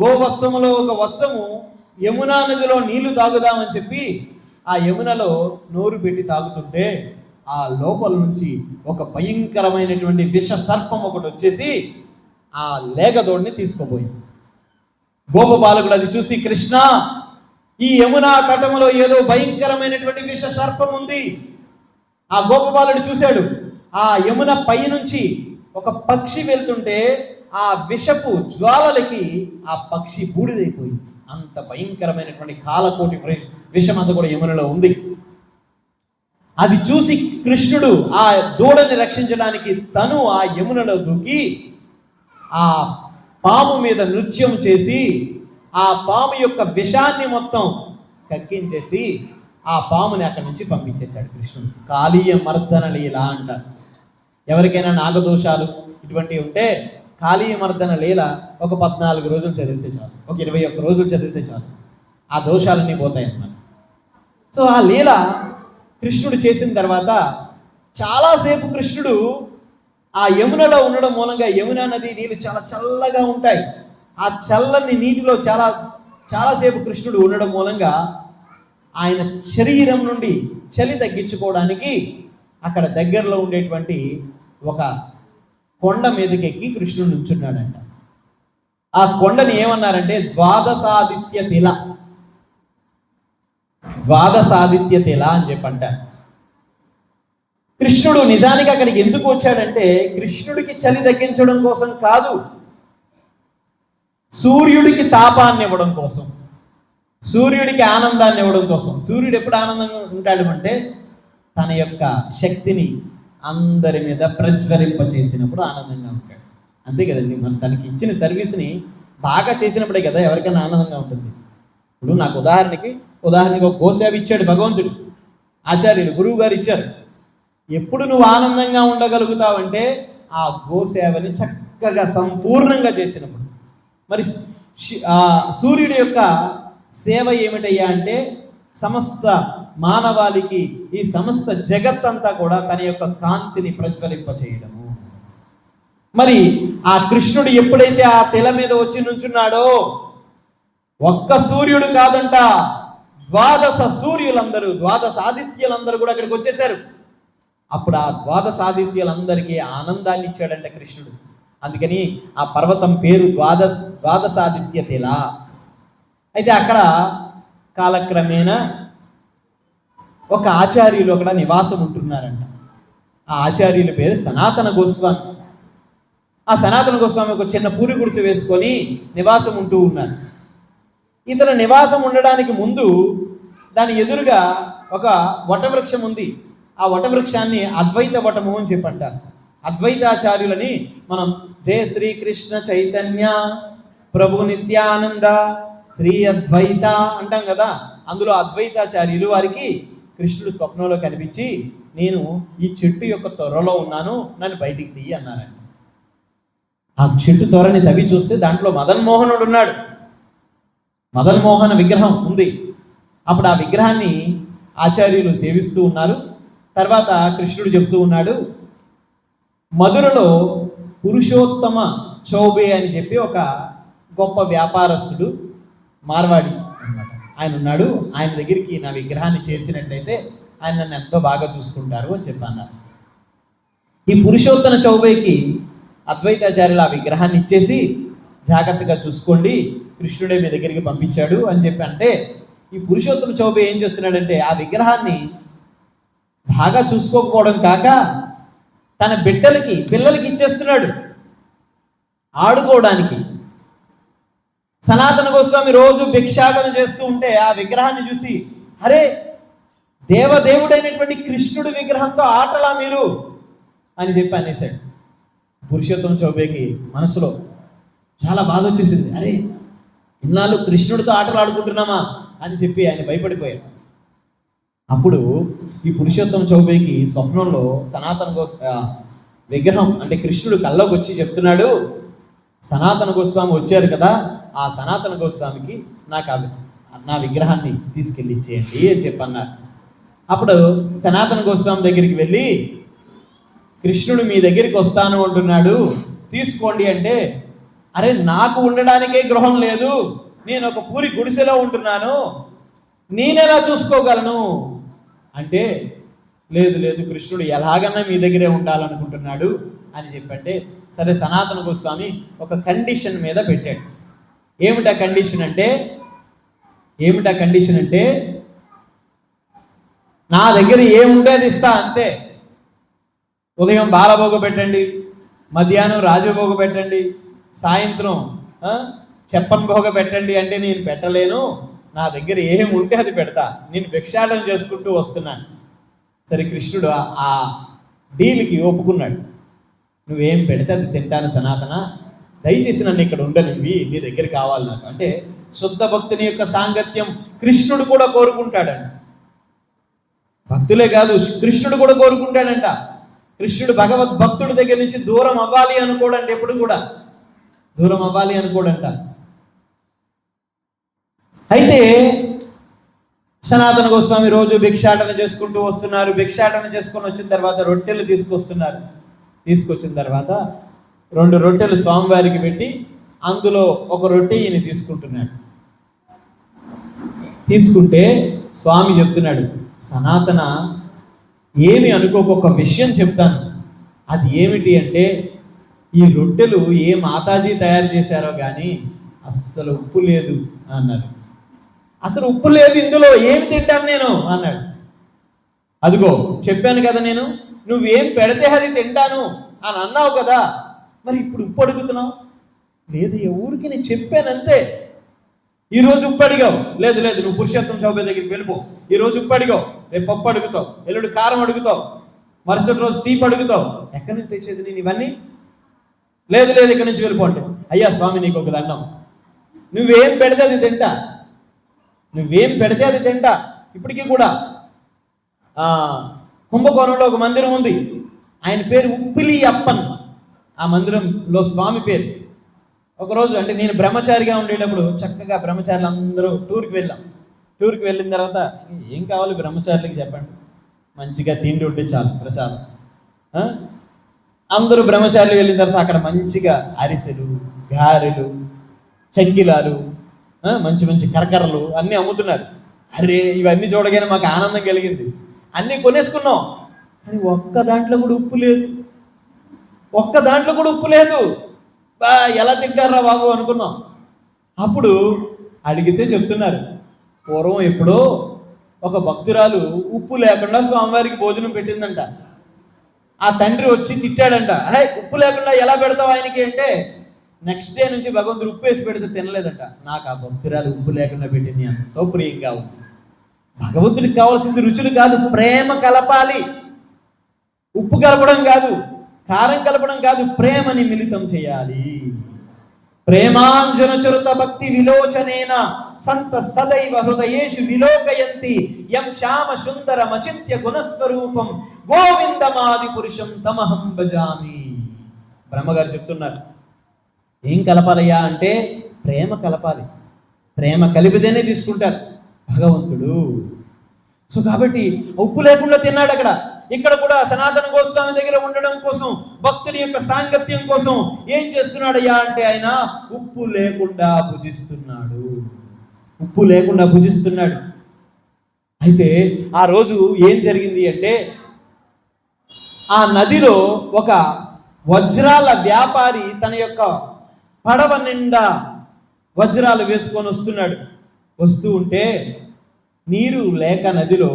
గోవత్సములో ఒక వత్సము యమునా నదిలో నీళ్లు తాగుదామని చెప్పి ఆ యమునలో నోరు పెట్టి తాగుతుంటే ఆ లోపల నుంచి ఒక భయంకరమైనటువంటి విష సర్పం ఒకటి వచ్చేసి ఆ లేగదోడిని తీసుకోబోయింది. గోపబాలకుడు అది చూసి, కృష్ణ, ఈ యమునా తటములో ఏదో భయంకరమైనటువంటి విష సర్పం ఉంది. ఆ గోపబాలుడు చూశాడు, ఆ యమున పై నుంచి ఒక పక్షి వెళ్తుంటే ఆ విషపు జ్వాలలకి ఆ పక్షి బూడిదైపోయింది. అంత భయంకరమైనటువంటి కాలకోటి విషం అంతా కూడా యమునలో ఉంది. అది చూసి కృష్ణుడు ఆ దూడని రక్షించడానికి తను ఆ యమునలో దూకి ఆ పాము మీద నృత్యం చేసి ఆ పాము యొక్క విషాన్ని మొత్తం కక్కించేసి ఆ పాముని అక్కడి నుంచి పంపించేశాడు కృష్ణుడు. కాళీయ మర్దన లీల అంటారు. ఎవరికైనా నాగదోషాలు ఇటువంటివి ఉంటే కాళీయ మర్దన లీల ఒక 14 రోజులు చదివితే చాలు, ఒక 21 రోజులు చదివితే చాలు, ఆ దోషాలన్నీ పోతాయి అన్నమాట. సో ఆ లీల కృష్ణుడు చేసిన తర్వాత చాలాసేపు కృష్ణుడు ఆ యమునలో ఉండడం మూలంగా యమునా నది నీళ్ళు చాలా చల్లగా ఉంటాయి. ఆ చల్లని నీటిలో చాలాసేపు కృష్ణుడు ఉండడం మూలంగా ఆయన శరీరం నుండి చలి తగ్గించుకోవడానికి అక్కడ దగ్గరలో ఉండేటువంటి ఒక కొండ మీదకి ఎక్కి కృష్ణుడు నుంచున్నాడంట. ఆ కొండని ఏమన్నారంటే ద్వాదశాదిత్య తిల అని చెప్పంటారు. కృష్ణుడు నిజానికి అక్కడికి ఎందుకు వచ్చాడంటే కృష్ణుడికి చలి తగ్గించడం కోసం కాదు, సూర్యుడికి తాపాన్ని ఇవ్వడం కోసం, సూర్యుడికి ఆనందాన్ని ఇవ్వడం కోసం. సూర్యుడు ఎప్పుడు ఆనందంగా ఉంటాడు అంటే తన యొక్క శక్తిని అందరి మీద ప్రజ్వలింప చేసినప్పుడు ఆనందంగా ఉంటాడు. అంతే కదండి, మనం తనకి ఇచ్చిన సర్వీస్ని బాగా చేసినప్పుడే కదా ఎవరికైనా ఆనందంగా ఉంటుంది. ఇప్పుడు నాకు ఉదాహరణకి ఒక గోసేవ ఇచ్చాడు భగవంతుడు, ఆచార్యులు గురువు గారు ఇచ్చారు. ఎప్పుడు నువ్వు ఆనందంగా ఉండగలుగుతావంటే ఆ గోసేవని చక్కగా సంపూర్ణంగా చేసినప్పుడు. మరి సూర్యుడి యొక్క సేవ ఏమిటయ్యా అంటే సమస్త మానవాళికి, ఈ సమస్త జగత్తంతా కూడా తన యొక్క కాంతిని ప్రజ్వలింప చేయడము. మరి ఆ కృష్ణుడు ఎప్పుడైతే ఆ తెల మీద వచ్చి నుంచున్నాడో ఒక్క సూర్యుడు కాదంట, 12 సూర్యులందరూ, 12 ఆదిత్యులందరూ కూడా అక్కడికి వచ్చేసారు. అప్పుడు ఆ 12 ఆదిత్యులందరికీ ఆనందాన్ని ఇచ్చాడంట కృష్ణుడు. అందుకని ఆ పర్వతం పేరు ద్వాదశాదిత్య తెల. అయితే అక్కడ కాలక్రమేణా ఒక ఆచార్యులు అక్కడ నివాసం ఉంటున్నారంట. ఆ ఆచార్యుల పేరు సనాతన గోస్వామి. ఆ సనాతన గోస్వామి ఒక చిన్న పూరి గుడిసె వేసుకొని నివాసం ఉంటూ ఉన్నారు. ఇతను నివాసం ఉండడానికి ముందు దాని ఎదురుగా ఒక వటవృక్షం ఉంది. ఆ వటవృక్షాన్ని అద్వైత వటము అని చెప్పంటారు. అద్వైతాచార్యులని మనం జయ శ్రీకృష్ణ చైతన్య ప్రభు నిత్యానంద శ్రీ అద్వైత అంటాం కదా. అందులో అద్వైతాచార్యులు వారికి కృష్ణుడు స్వప్నంలో కనిపించి, నేను ఈ చెట్టు యొక్క త్వరలో ఉన్నాను, నన్ను బయటికి తీయి అన్నారండి. ఆ చెట్టు త్వరని తవ్వి చూస్తే దాంట్లో మదన్మోహనుడు ఉన్నాడు. మదన్మోహన విగ్రహం ఉంది. అప్పుడు ఆ విగ్రహాన్ని ఆచార్యులు సేవిస్తూ ఉన్నారు. తర్వాత కృష్ణుడు చెప్తూ ఉన్నాడు, మధురలో పురుషోత్తమ చౌబే అని చెప్పి ఒక గొప్ప వ్యాపారస్తుడు, మార్వాడి అన్నమాట, ఆయన ఉన్నాడు. ఆయన దగ్గరికి నా విగ్రహాన్ని చేర్చినట్లయితే ఆయన నన్ను ఎంతో బాగా చూసుకుంటారు అని చెప్పన్నారు. ఈ పురుషోత్తమ చౌబేకి అద్వైతాచార్యులు ఆ విగ్రహాన్ని ఇచ్చేసి, జాగ్రత్తగా చూసుకోండి, కృష్ణుడే మీ దగ్గరికి పంపించాడు అని చెప్పి అంటే, ఈ పురుషోత్తమ చౌబే ఏం చేస్తున్నాడంటే ఆ విగ్రహాన్ని బాగా చూసుకోకపోవడం కాక తన పిల్లలకి ఇచ్చేస్తున్నాడు ఆడుకోవడానికి. సనాతన గోస్వామి రోజు భిక్షాటన చేస్తూ ఉంటే ఆ విగ్రహాన్ని చూసి, అరే దేవదేవుడైనటువంటి కృష్ణుడి విగ్రహంతో ఆటలా మీరు అని చెప్పి అనేసాడు. పురుషోత్తమ చౌబేకి మనసులో చాలా బాధ వచ్చేసింది. అరే ఇన్నాళ్ళు కృష్ణుడితో ఆటలు ఆడుకుంటున్నామా అని చెప్పి ఆయన భయపడిపోయాడు. అప్పుడు ఈ పురుషోత్తమ చౌబేకి స్వప్నంలో సనాతన విగ్రహం అంటే కృష్ణుడు కల్లోకి వచ్చి చెప్తున్నాడు, సనాతన గోస్వామి వచ్చారు కదా, ఆ సనాతన గోస్వామికి నాకు నా విగ్రహాన్ని తీసుకెళ్ళి ఇచ్చేయండి అని చెప్పన్నారు. అప్పుడు సనాతన గోస్వామి దగ్గరికి వెళ్ళి, కృష్ణుడు మీ దగ్గరికి వస్తాను అంటున్నాడు, తీసుకోండి అంటే, అరే నాకు ఉండడానికే గృహం లేదు, నేను ఒక పూరి గుడిసెలో ఉంటున్నాను, నేనెలా చూసుకోగలను అంటే, లేదు లేదు కృష్ణుడు ఎలాగన్నా మీ దగ్గరే ఉండాలనుకుంటున్నాడు అని చెప్పంటే, సరే సనాతన గోస్వామి ఒక కండిషన్ మీద పెట్టాడు. ఏమిటా కండిషన్ అంటే నా దగ్గర ఏముంటే అది ఇస్తా అంతే. ఉదయం బాలభోగ పెట్టండి, మధ్యాహ్నం రాజభోగ పెట్టండి, సాయంత్రం చెప్పన్ భోగ పెట్టండి అంటే నేను పెట్టలేను, నా దగ్గర ఏముంటే అది పెడతా, నేను భిక్షాటన చేసుకుంటూ వస్తున్నాను. సరే కృష్ణుడు ఆ డీల్కి ఒప్పుకున్నాడు. నువ్వేం పెడితే అది తింటాను సనాతన, దయచేసి నన్ను ఇక్కడ ఉండనివ్వి, నీ దగ్గర కావాలి నాకు అంటే, శుద్ధ భక్తుని యొక్క సాంగత్యం కృష్ణుడు కూడా కోరుకుంటాడంట. భక్తులే కాదు, కృష్ణుడు కూడా కోరుకుంటాడంట. కృష్ణుడు భగవద్ భక్తుడి దగ్గర నుంచి దూరం అవ్వాలి అనుకోడంట, ఎప్పుడు కూడా దూరం అవ్వాలి అనుకోడంట. అయితే సనాతన గోస్వామి రోజు భిక్షాటన చేసుకుంటూ వస్తున్నారు. భిక్షాటన చేసుకొని వచ్చిన తర్వాత రొట్టెలు తీసుకొస్తున్నారు. తీసుకొచ్చిన తర్వాత 2 రొట్టెలు స్వామివారికి పెట్టి అందులో ఒక రొట్టె ఈయన తీసుకుంటున్నాడు. తీసుకుంటే స్వామి చెప్తున్నాడు, సనాతన ఏమి అనుకోకొక విషయం చెప్తాను, అది ఏమిటి అంటే, ఈ రొట్టెలు ఏ మాతాజీ తయారు చేశారో కానీ అస్సలు ఉప్పు లేదు అన్నారు. అసలు ఉప్పు లేదు ఇందులో, ఏమి తింటాను నేను అన్నాడు. అదిగో చెప్పాను కదా, నేను నువ్వేం పెడితే అది తింటాను అని అన్నావు కదా, మరి ఇప్పుడు ఉప్పు అడుగుతున్నావు? లేదు ఊరికి నేను చెప్పానంతే. ఈరోజు ఉప్పు అడిగావు, లేదు లేదు నువ్వు పురుషోత్తం చౌబే దగ్గరికి వెళ్ళిపో. ఈరోజు ఉప్పు అడిగావు, రేపు పప్పు అడుగుతావు, ఎల్లుండి కారం అడుగుతావు, మరుసటి రోజు తీపి అడుగుతావు. ఎక్కడి నుంచి తెచ్చేది నేను ఇవన్నీ? లేదు లేదు ఇక్కడి నుంచి వెళ్ళిపో అంటే, అయ్యా స్వామి నీకు ఒక దండం, నువ్వేం పెడితే అది తింటా, నువ్వేం పెడితే అది తింటా. ఇప్పటికీ కూడా కుంభకోణంలో ఒక మందిరం ఉంది, ఆయన పేరు ఉప్పిలి అప్పన్. ఆ మందిరంలో స్వామి పేరు. ఒకరోజు అంటే నేను బ్రహ్మచారిగా ఉండేటప్పుడు చక్కగా బ్రహ్మచారులు అందరూ టూర్కి వెళ్ళాం. టూర్కి వెళ్ళిన తర్వాత ఏం కావాలి బ్రహ్మచారులకి చెప్పండి, మంచిగా తిండి ఉంటే చాలు, ప్రసాదం. అందరూ బ్రహ్మచారులు వెళ్ళిన తర్వాత అక్కడ మంచిగా అరిసెలు, గారెలు, చెక్కిలాలు, మంచి మంచి కరకరలు అన్నీ అమ్ముతున్నారు. అరే ఇవన్నీ చూడగానే మాకు ఆనందం కలిగింది. అన్నీ కొనేసుకున్నాం, కానీ ఒక్క దాంట్లో కూడా ఉప్పు లేదు. ఒక్క దాంట్లో కూడా ఉప్పు లేదు. ఎలా తింటారా బాబు అనుకున్నాం. అప్పుడు అడిగితే చెప్తున్నారు, పూర్వం ఎప్పుడో ఒక భక్తురాలు ఉప్పు లేకుండా స్వామివారికి భోజనం పెట్టిందంట. ఆ తండ్రి వచ్చి తిట్టాడంట, హే ఉప్పు లేకుండా ఎలా పెడతావు ఆయనకి అంటే, నెక్స్ట్ డే నుంచి భగవంతుడు ఉప్పు వేసి పెడితే తినలేదంట. నాకు ఆ భక్తురాలు ఉప్పు లేకుండా పెట్టింది ఎంతో ప్రియంగా ఉంది. భగవంతుడికి కావాల్సింది రుచులు కాదు, ప్రేమ కలపాలి. ఉప్పు కలపడం కాదు, కారం కలపడం కాదు, ప్రేమని మిళితం చేయాలి. ప్రేమాంజన చరుత భక్తి విలోచనేన సంత సదైవ హృదయేషు విలోకయంతి యం శ్యామ సుందర మచింత్య గుణస్వరూపం గోవిందమాది పురుషం తమహం భజామి. బ్రహ్మగారు చెప్తున్నారు, ఏం కలపాలయ్యా అంటే ప్రేమ కలపాలి. ప్రేమ కలిపితేనే తీసుకుంటారు భగవంతుడు. సో కాబట్టి ఉప్పు లేకుండా తిన్నాడు అక్కడ. ఇక్కడ కూడా సనాతన గోస్వామి దగ్గర ఉండడం కోసం, భక్తుని యొక్క సాంగత్యం కోసం ఏం చేస్తున్నాడయ్యా అంటే ఆయన ఉప్పు లేకుండా భుజిస్తున్నాడు. ఉప్పు లేకుండా భుజిస్తున్నాడు. అయితే ఆ రోజు ఏం జరిగింది అంటే, ఆ నదిలో ఒక వజ్రాల వ్యాపారి తన యొక్క పడవ నిండా వజ్రాలు వేసుకొని వస్తున్నాడు. వస్తూ ఉంటే నీరు లేక నదిలో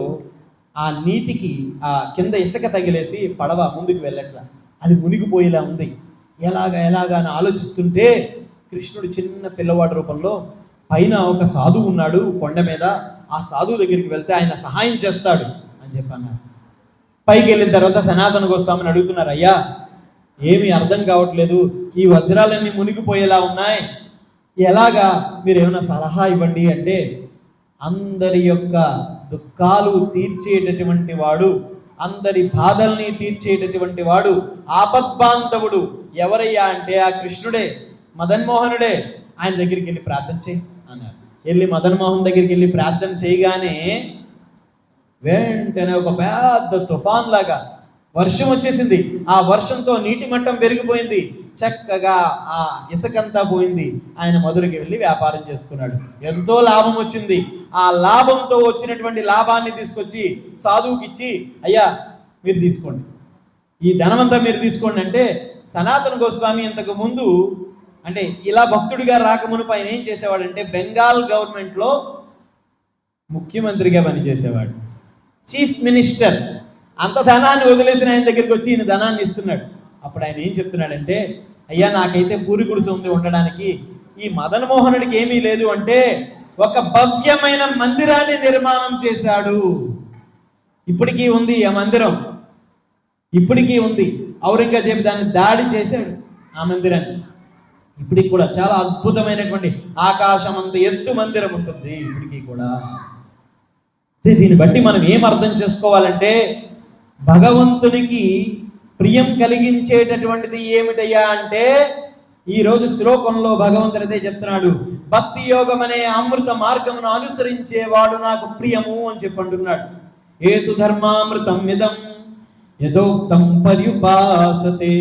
ఆ నీటికి ఆ కింద ఇసుక తగిలేసి పడవ ముందుకు వెళ్ళట్లా, అది మునిగిపోయేలా ఉంది. ఎలాగా అని ఆలోచిస్తుంటే కృష్ణుడు చిన్న పిల్లవాడి రూపంలో పైన ఒక సాధువు ఉన్నాడు కొండ మీద, ఆ సాధువు దగ్గరికి వెళ్తే ఆయన సహాయం చేస్తాడు అని చెప్పన్నారు. పైకి వెళ్ళిన తర్వాత సనాతన గోస్వామిని అడుగుతున్నారు, అయ్యా ఏమీ అర్థం కావట్లేదు, ఈ వజ్రాలన్నీ మునిగిపోయేలా ఉన్నాయి, ఎలాగా మీరు ఏమైనా సలహా ఇవ్వండి అంటే, అందరి యొక్క దుఃఖాలు తీర్చేటటువంటి వాడు, అందరి బాధల్ని తీర్చేటటువంటి వాడు, ఆపద్బాంధవుడు ఎవరయ్యా అంటే ఆ కృష్ణుడే, మదన్మోహనుడే. ఆయన దగ్గరికి వెళ్ళి ప్రార్థన చేయి అన్నారు. వెళ్ళి మదన్ మోహన్ దగ్గరికి వెళ్ళి ప్రార్థన చేయగానే వెంటనే ఒక పెద్ద తుఫాన్ లాగా వర్షం వచ్చేసింది. ఆ వర్షంతో నీటి మట్టం పెరిగిపోయింది. చక్కగా ఆ ఇసుకంతా పోయింది. ఆయన మధురకి వెళ్ళి వ్యాపారం చేసుకున్నాడు. ఎంతో లాభం వచ్చింది. ఆ లాభంతో వచ్చినటువంటి లాభాన్ని తీసుకొచ్చి సాధువుకి ఇచ్చి, అయ్యా మీరు తీసుకోండి, ఈ ధనమంతా మీరు తీసుకోండి అంటే, సనాతన గోస్వామి ఇంతకు ముందు అంటే ఇలా భక్తుడిగా రాకమునుపు ఆయన ఏం చేసేవాడంటే బెంగాల్ గవర్నమెంట్లో ముఖ్యమంత్రిగా పనిచేసేవాడు, చీఫ్ మినిస్టర్. అంత ధనాన్ని వదిలేసిన ఆయన దగ్గరికి వచ్చి ఈయన ధనాన్ని ఇస్తున్నాడు. అప్పుడు ఆయన ఏం చెప్తున్నాడంటే, అయ్యా నాకైతే పూరి గుడిసె ఉంది ఉండడానికి, ఈ మదన్ మోహనుడికి ఏమీ లేదు అంటే ఒక భవ్యమైన మందిరాన్ని నిర్మాణం చేశాడు. ఇప్పటికీ ఉంది ఆ మందిరం, ఇప్పటికీ ఉంది. ఔరంగజేబు దాన్ని దాడి చేశాడు ఆ మందిరాన్ని. ఇప్పటికి కూడా చాలా అద్భుతమైనటువంటి ఆకాశం అంత ఎత్తు మందిరం ఉంటుంది ఇప్పటికీ కూడా. దీన్ని బట్టి మనం ఏం అర్థం చేసుకోవాలంటే, భగవంతునికి ప్రియం కలిగించేటటువంటిది ఏమిటయ్యా అంటే, ఈరోజు శ్లోకంలో భగవంతుడు అదే చెప్తున్నాడు, భక్తి యోగం అనే అమృత మార్గమును అనుసరించేవాడు నాకు ప్రియము అని చెప్పి అంటున్నాడు. ఏతు ధర్మామృతం ఇదం యథోక్తం పర్యుపాసతే.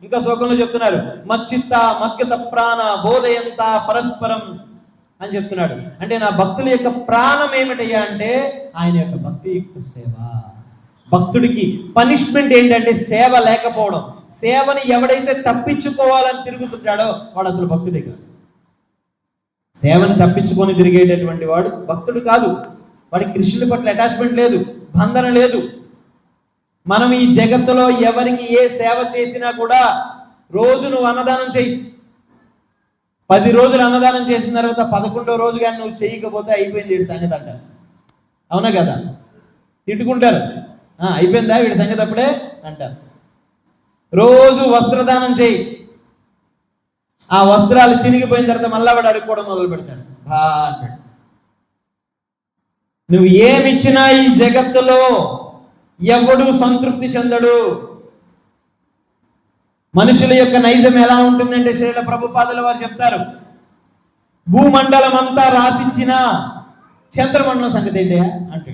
ఇంకా శ్లోకంలో చెప్తున్నారు, మచ్చిత్త మద్గత ప్రాణ బోధయంత పరస్పరం అని చెప్తున్నాడు. అంటే నా భక్తుల యొక్క ప్రాణం ఏమిటయ్యా అంటే ఆయన యొక్క భక్తియుక్త సేవ. భక్తుడికి పనిష్మెంట్ ఏంటంటే సేవ లేకపోవడం. సేవని ఎవడైతే తప్పించుకోవాలని తిరుగుతుంటాడో వాడు అసలు భక్తుడే కాదు. సేవని తప్పించుకొని తిరిగేటటువంటి వాడు భక్తుడు కాదు. వాడికి కృష్ణుడి పట్ల అటాచ్మెంట్ లేదు, బంధన లేదు. మనం ఈ జగత్తులో ఎవరికి ఏ సేవ చేసినా కూడా, రోజు నువ్వు అన్నదానం చెయ్యి, 10 రోజులు అన్నదానం చేసిన తర్వాత 11వ రోజు కానీ నువ్వు చేయకపోతే అయిపోయింది వీడి సంగతి అంటారు. అవునా కదా? తిట్టుకుంటారు, అయిపోయిందా వీడి సంగతి అప్పుడే అంటారు. రోజు వస్త్రదానం చేయి, ఆ వస్త్రాలు చినిగిపోయిన తర్వాత మళ్ళా వాడు అడుక్కోవడం మొదలు పెడతాడు. అంటాడు. నువ్వు ఏమిచ్చినా ఈ జగత్తులో ఎవడు సంతృప్తి చెందడు. మనుషుల యొక్క నైజం ఎలా ఉంటుందంటే శ్రీల ప్రభుపాదుల వారు చెప్తారు, భూమండలం అంతా రాసిచ్చిన చంద్రమండలం సంగతి ఏంటి అంటే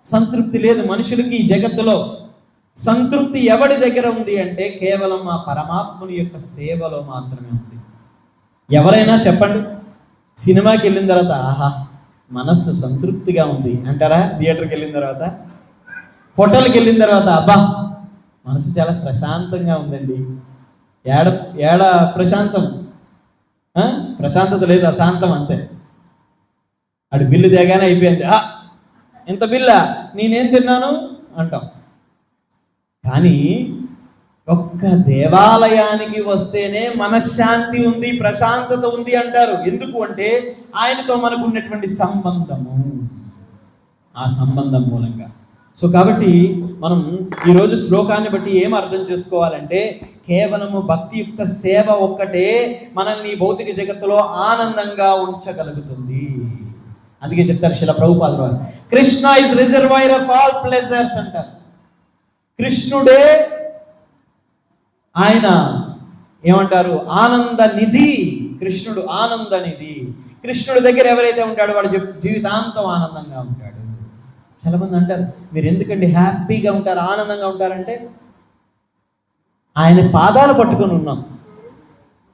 సంతృప్తి లేదు మనుషులకి ఈ జగత్తులో. సంతృప్తి ఎవడి దగ్గర ఉంది అంటే కేవలం ఆ పరమాత్ముని యొక్క సేవలో మాత్రమే ఉంది. ఎవరైనా చెప్పండి, సినిమాకి వెళ్ళిన తర్వాత ఆహా మనస్సు సంతృప్తిగా ఉంది అంటారా? థియేటర్కి వెళ్ళిన తర్వాత, హోటల్కి వెళ్ళిన తర్వాత అబ్బా మనసు చాలా ప్రశాంతంగా ఉందండి. ఏడ ప్రశాంతం, ప్రశాంతత లేదు, అశాంతం అంతే. అటు బిల్లు తేగానే అయిపోయింది, ఇంత బిల్లా నేనేం తిన్నాను అంటాం. కానీ ఒక్క దేవాలయానికి వస్తేనే మనశ్శాంతి ఉంది, ప్రశాంతత ఉంది అంటారు. ఎందుకు అంటే ఆయనతో మనకు ఉన్నటువంటి సంబంధము, ఆ సంబంధం మూలంగా. సో కాబట్టి మనం ఈరోజు శ్లోకాన్ని బట్టి ఏం అర్థం చేసుకోవాలంటే, కేవలము భక్తియుక్త సేవ ఒక్కటే మనల్ని భౌతిక జగత్తులో ఆనందంగా ఉంచగలుగుతుంది. అందుకే చెప్తారు శ్రీల ప్రభుపాదుల వారు, Krishna is reservoir of all pleasures అంటారు. కృష్ణుడే ఆయన ఏమంటారు, ఆనంద నిధి. కృష్ణుడు ఆనంద నిధి. కృష్ణుడి దగ్గర ఎవరైతే ఉంటాడో వాడు జీవితాంతం ఆనందంగా ఉంటాడు. చాలా మంది అంటారు, మీరు ఎందుకండి హ్యాపీగా ఉంటారు, ఆనందంగా ఉంటారంటే ఆయన పాదాలు పట్టుకొని ఉన్నాం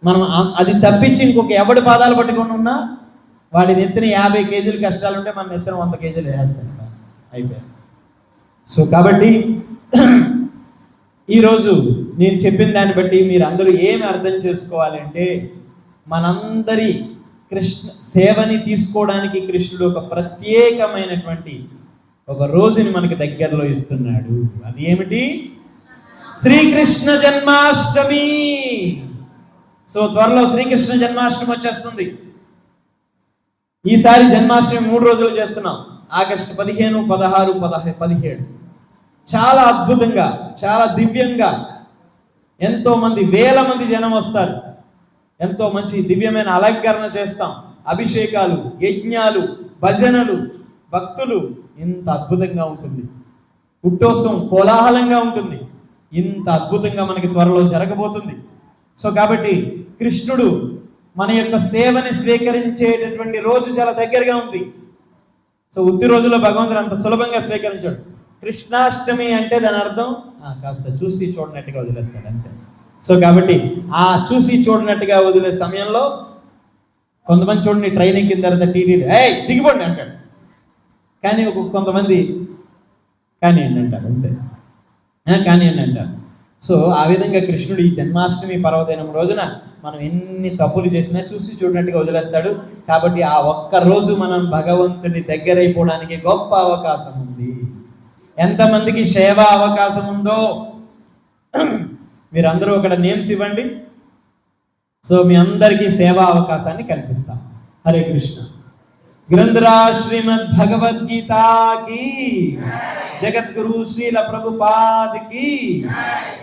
మనం. అది తప్పించి ఇంకొక ఎవడి పాదాలు పట్టుకొని ఉన్నా వాడి నెత్తిన 50 కేజీలు కష్టాలు ఉంటే మన నెత్తిన 100 కేజీలు వేస్తాం అయిపోయాయి. సో కాబట్టి ఈరోజు నేను చెప్పిన దాన్ని బట్టి మీరు అందరూ ఏమి అర్థం చేసుకోవాలంటే, మనందరి కృష్ణ సేవని తీసుకోవడానికి కృష్ణుడు ఒక ప్రత్యేకమైనటువంటి ఒక రోజుని మనకి దగ్గరలో ఇస్తున్నాడు. అది ఏమిటి? శ్రీకృష్ణ జన్మాష్టమి. సో త్వరలో శ్రీకృష్ణ జన్మాష్టమి వచ్చేస్తుంది. ఈసారి జన్మాష్టమి 3 రోజులు చేస్తున్నాం. ఆగస్టు 15, 16, 17. చాలా అద్భుతంగా, చాలా దివ్యంగా, ఎంతో మంది, వేల మంది జనం వస్తారు. ఎంతో మంచి దివ్యమైన అలంకరణ చేస్తాం. అభిషేకాలు, యజ్ఞాలు, భజనలు, భక్తులు, ఇంత అద్భుతంగా ఉంటుంది. పుట్టోత్సవం కోలాహలంగా ఉంటుంది. ఇంత అద్భుతంగా మనకి త్వరలో జరగబోతుంది. సో కాబట్టి కృష్ణుడు మన యొక్క సేవని స్వీకరించేటటువంటి రోజు చాలా దగ్గరగా ఉంది. సో ఉత్తి రోజుల్లో భగవంతుడు అంత సులభంగా స్వీకరించాడు. కృష్ణాష్టమి అంటే దాని అర్థం కాస్త చూసి చూడనట్టుగా వదిలేస్తాడు అంతే. సో కాబట్టి ఆ చూసి చూడనట్టుగా వదిలే సమయంలో కొంతమంది చూడండి, ట్రైనింగ్ కింద తర్వాత టీటీడీ దిగిపోండి అంటాడు, కానీ కొంతమంది కానివ్వండి అంటారు అంతే, కానివ్వండి అంటారు. సో ఆ విధంగా కృష్ణుడు ఈ జన్మాష్టమి పర్వదినం రోజున మనం ఎన్ని తప్పులు చేసినా చూసి చూడనట్టుగా వదిలేస్తాడు. కాబట్టి ఆ ఒక్క రోజు మనం భగవంతుని దగ్గరైపోవడానికి గొప్ప అవకాశం ఉంది. ఎంతమందికి సేవా అవకాశం ఉందో మీరందరూ అక్కడ నేమ్స్ ఇవ్వండి. సో మీ అందరికీ సేవా అవకాశాన్ని కల్పిస్తాం. హరే కృష్ణ. గ్రంథరాజ్ శ్రీమద్ భగవద్గీతకి, జగద్గురు శ్రీల ప్రభుపాదకి,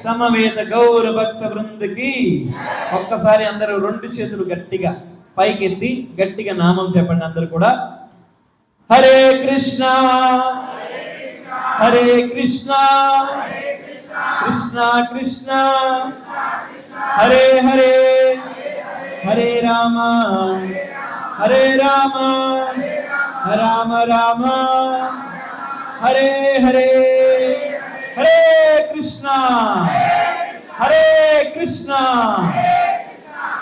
సమవేత గౌర భక్త బృందకి. ఒక్కసారి అందరూ 2 చేతులు గట్టిగా పైకెత్తి గట్టిగా నామం చెప్పండి అందరూ కూడా. హరే కృష్ణ హరే కృష్ణ కృష్ణ కృష్ణ హరే హరే హరే రామ హరే రామ రామ రామ హరే హరే హరే కృష్ణ హరే కృష్ణ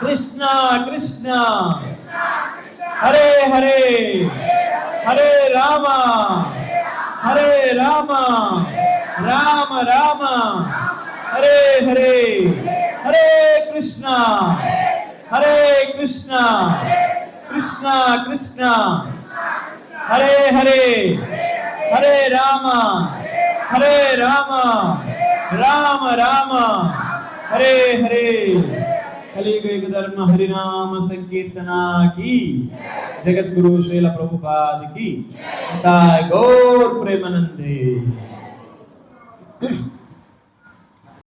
కృష్ణ కృష్ణ హరే హరే హరే రామ హరే రామ రామ రామ హరే హరే హరే కృష్ణ హరే కృష్ణ కృష్ణ కృష్ణ హరే హరే హరే రామ హరే రామ రామ రామ హరే హరే. కలియుగ ధర్మ హరినామ సంకీర్తనా की, జగద్గురు శ్రీల ప్రభుపాద की, గౌర్ ప్రేమానందే.